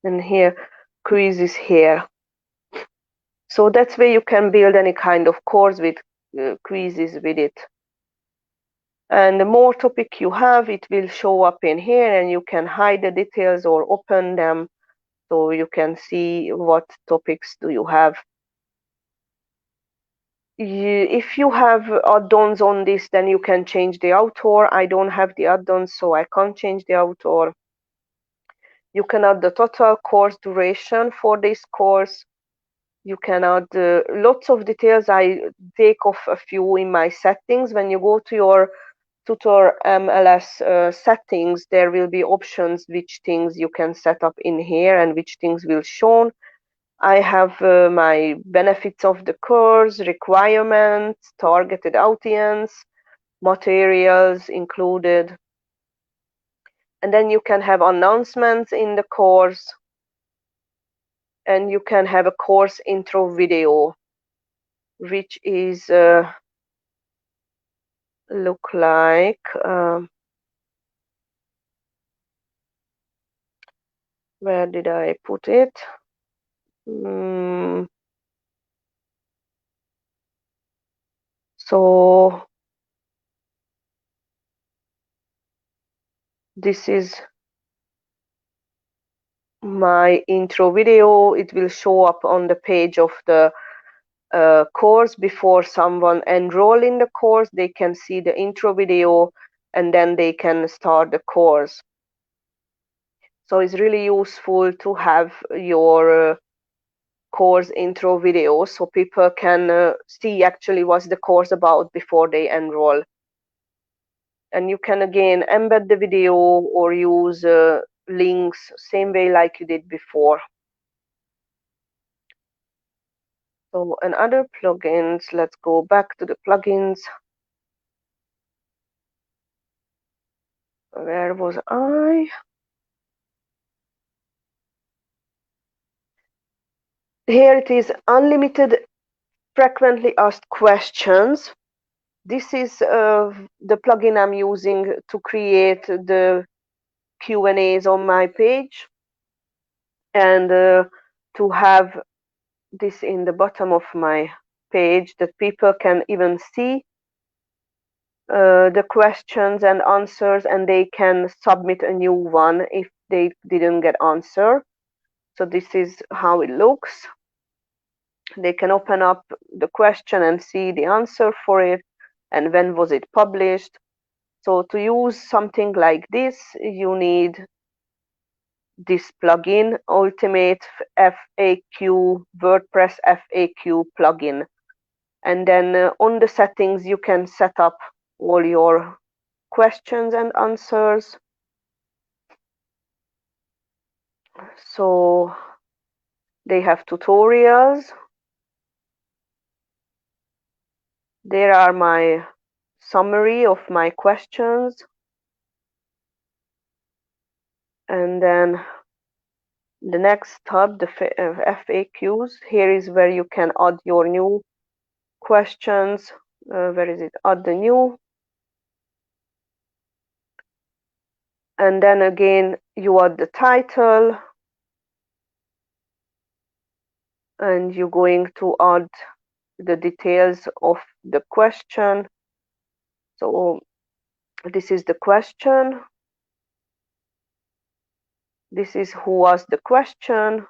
And here, quiz is here. So that's where you can build any kind of course with quizzes with it. And the more topic you have, it will show up in here, and you can hide the details or open them so you can see what topics do you have. If you have add-ons on this, then you can change the author. I don't have the add-ons, so I can't change the author. You can add the total course duration for this course. You can add lots of details. I take off a few in my settings. When you go to your tutor MLS settings, there will be options which things you can set up in here and which things will shown. I have my benefits of the course, requirements, targeted audience, materials included. And then you can have announcements in the course, and you can have a course intro video, which is look like where did I put it? So this is my intro video. It will show up on the page of the course before someone enroll in the course. They can see the intro video, and then they can start the course. So it's really useful to have your course intro video so people can see actually what's the course about before they enroll. And you can again embed the video or use links same way like you did before. So and other plugins, let's go back to the plugins. Where was I? Here it is, unlimited frequently asked questions. This is the plugin I'm using to create the Q&As on my page, and to have this in the bottom of my page that people can even see the questions and answers, and they can submit a new one if they didn't get answer. So this is how it looks. They can open up the question and see the answer for it and when was it published. So to use something like this, you need this plugin, Ultimate FAQ WordPress FAQ plugin. And then on the settings, you can set up all your questions and answers. So they have tutorials. There are my summary of my questions. And then the next tab, the FAQs, here is where you can add your new questions. Where is it? Add the new. And then again, you add the title, and you're going to add the details of the question. So this is the question. This is who asked the question.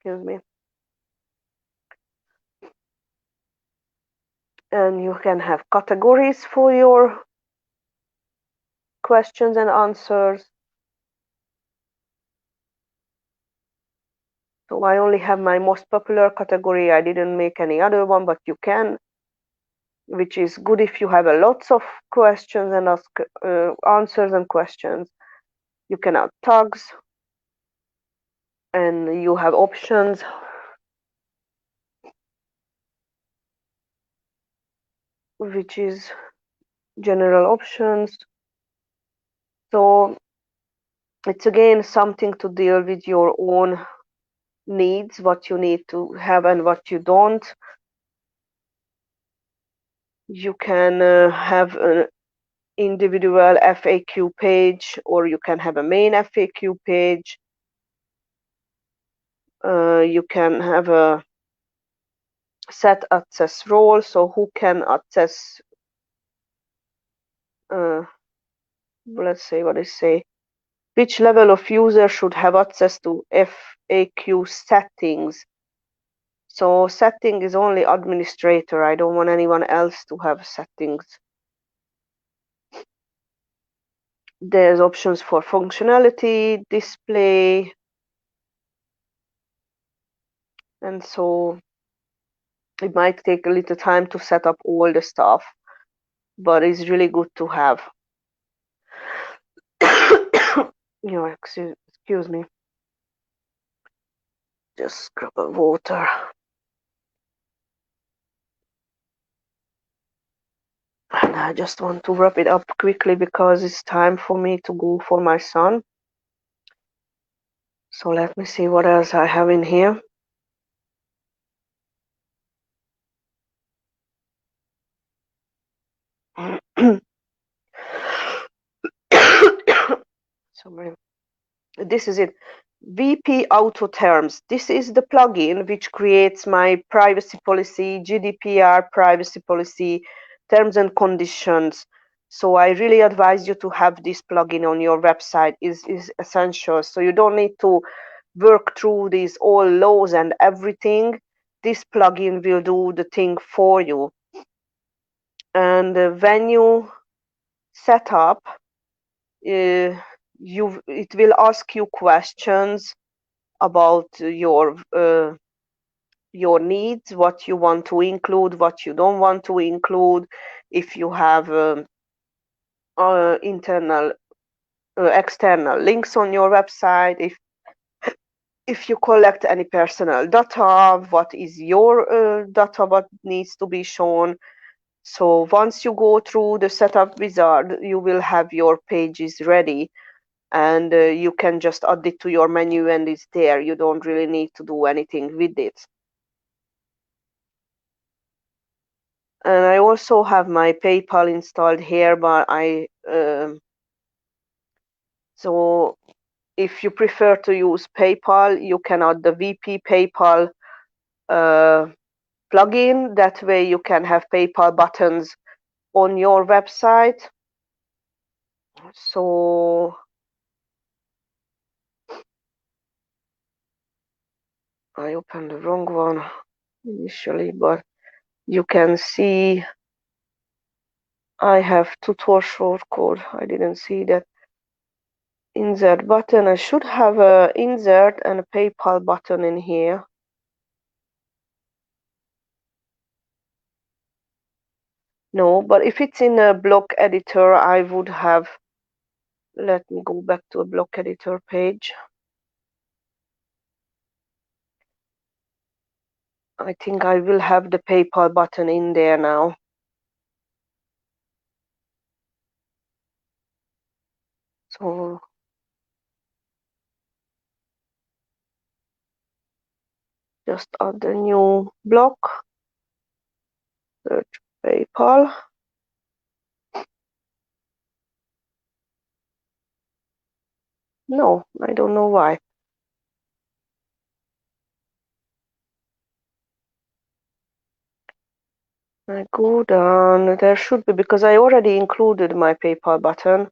Excuse me. And you can have categories for your questions and answers. So I only have my most popular category. I didn't make any other one, but you can, which is good if you have a lots of questions and ask answers and questions. You can add tags, and you have options, which is general options. So it's again something to deal with your own needs, what you need to have and what you don't. You can have an individual FAQ page, or you can have a main FAQ page. You can have a set access role, so who can access, let's say, what I say, which level of user should have access to FAQ settings. So setting is only administrator. I don't want anyone else to have settings. There's options for functionality, display, and so it might take a little time to set up all the stuff, but it's really good to have. Excuse me. Just grab a water. And I just want to wrap it up quickly because it's time for me to go for my son. So let me see what else I have in here. Sorry. This is it. VP Auto Terms. This is the plugin which creates my privacy policy, GDPR privacy policy, terms and conditions. So I really advise you to have this plugin on your website. Is essential. So you don't need to work through these all laws and everything. This plugin will do the thing for you. And when you set up, it will ask you questions about your needs, what you want to include, what you don't want to include, if you have internal external links on your website, if you collect any personal data, what is your data, what needs to be shown. So once you go through the setup wizard, you will have your pages ready, and you can just add it to your menu and it's there. You don't really need to do anything with it. And I also have my PayPal installed here, but so if you prefer to use PayPal, you can add the VP PayPal uh, plugin. That way you can have PayPal buttons on your website. So I opened the wrong one initially, but you can see I have tutor shortcode. I didn't see that insert button. I should have a insert and a PayPal button in here. No, but if it's in a block editor, I would have, let me go back to a block editor page. I think I will have the PayPal button in there now. So just add the new block, search PayPal. No, I don't know why. I go down, there should be, because I already included my PayPal button.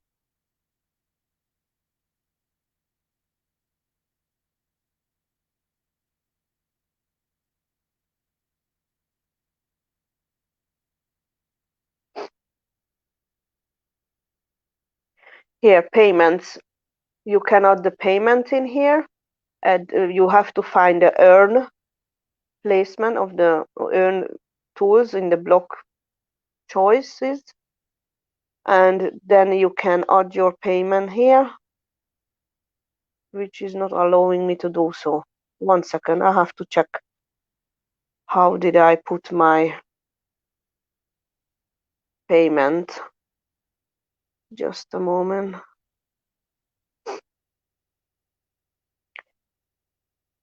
Here, payments. You can add the payment in here, and you have to find the earn placement of the earn tools in the block choices, and then you can add your payment here, which is not allowing me to do so. 1 second, I have to check how did I put my payment. Just a moment.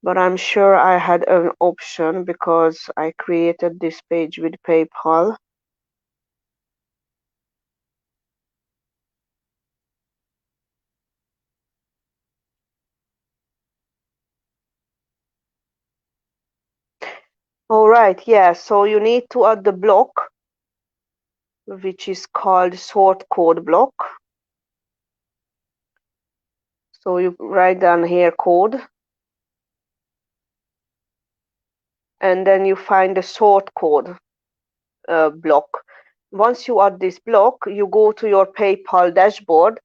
But I'm sure I had an option because I created this page with PayPal. All right, yeah, so you need to add the block, which is called sort code block. So you write down here code, and then you find the sort code block. Once you add this block, you go to your PayPal dashboard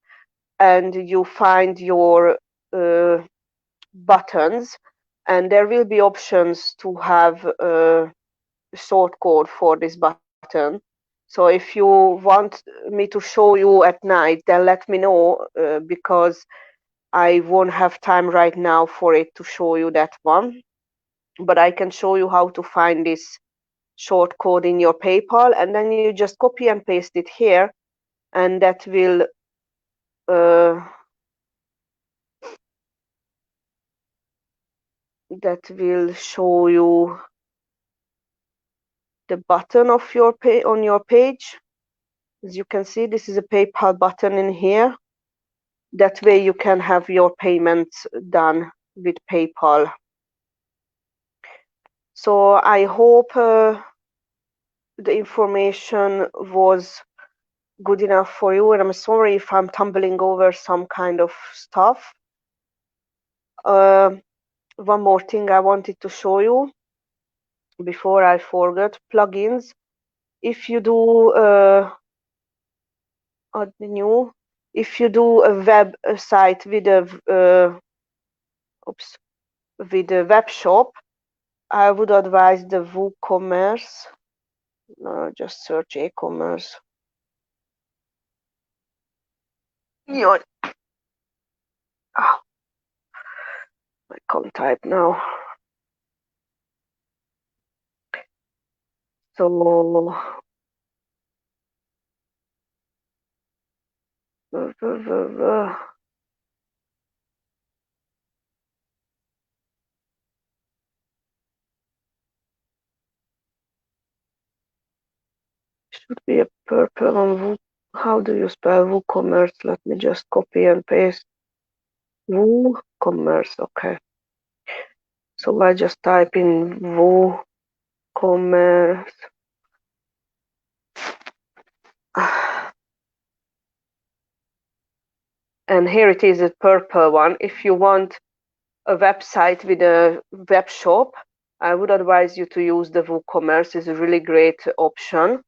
and you find your buttons, and there will be options to have sort code for this button. So if you want me to show you at night, then let me know, because I won't have time right now for it to show you that one. But I can show you how to find this short code in your PayPal, and then you just copy and paste it here, and uh, that will show you the button of your on your page. As you can see, this is a PayPal button in here. That way you can have your payments done with PayPal. So I hope the information was good enough for you, and I'm sorry if I'm tumbling over some kind of stuff. One more thing I wanted to show you before I forget: plugins. If you do add new, if you do a web site with a web shop, I would advise the WooCommerce. No, just search e-commerce. Yeah, I can't type now. So should be a purple on Woo. How do you spell WooCommerce? Let me just copy and paste. WooCommerce. Okay. So I just type in WooCommerce. And here it is, a purple one. If you want a website with a web shop, I would advise you to use the WooCommerce. It's a really great option.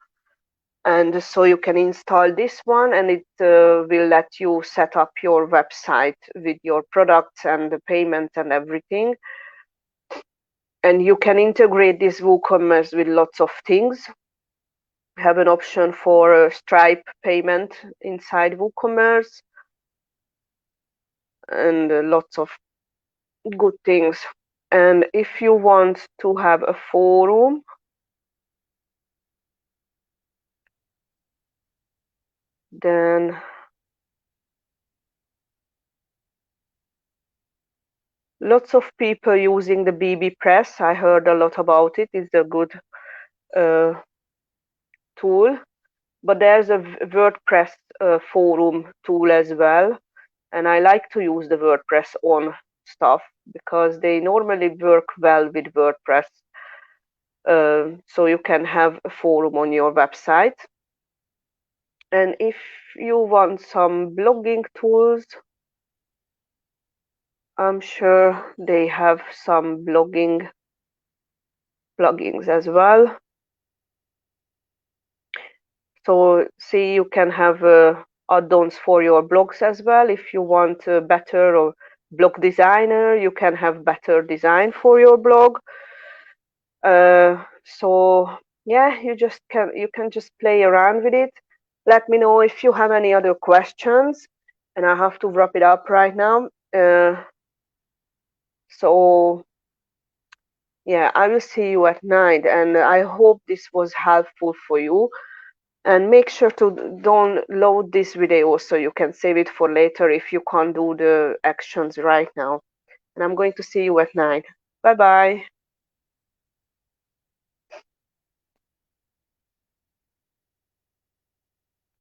And so you can install this one, and it will let you set up your website with your products and the payment and everything. And you can integrate this WooCommerce with lots of things. Have an option for Stripe payment inside WooCommerce, and lots of good things. And if you want to have a forum, then lots of people using the BB Press. I heard a lot about it. It's a good uh, tool. But there's a WordPress forum tool as well, and I like to use the WordPress on stuff because they normally work well with WordPress. So you can have a forum on your website. And if you want some blogging tools, I'm sure they have some blogging plugins as well. So see, you can have add-ons for your blogs as well. If you want a better or blog designer, you can have better design for your blog. So yeah, you can just play around with it. Let me know if you have any other questions, and I have to wrap it up right now. So yeah, I will see you at night, and I hope this was helpful for you. And make sure to download this video so you can save it for later if you can't do the actions right now. And I'm going to see you at night. Bye bye.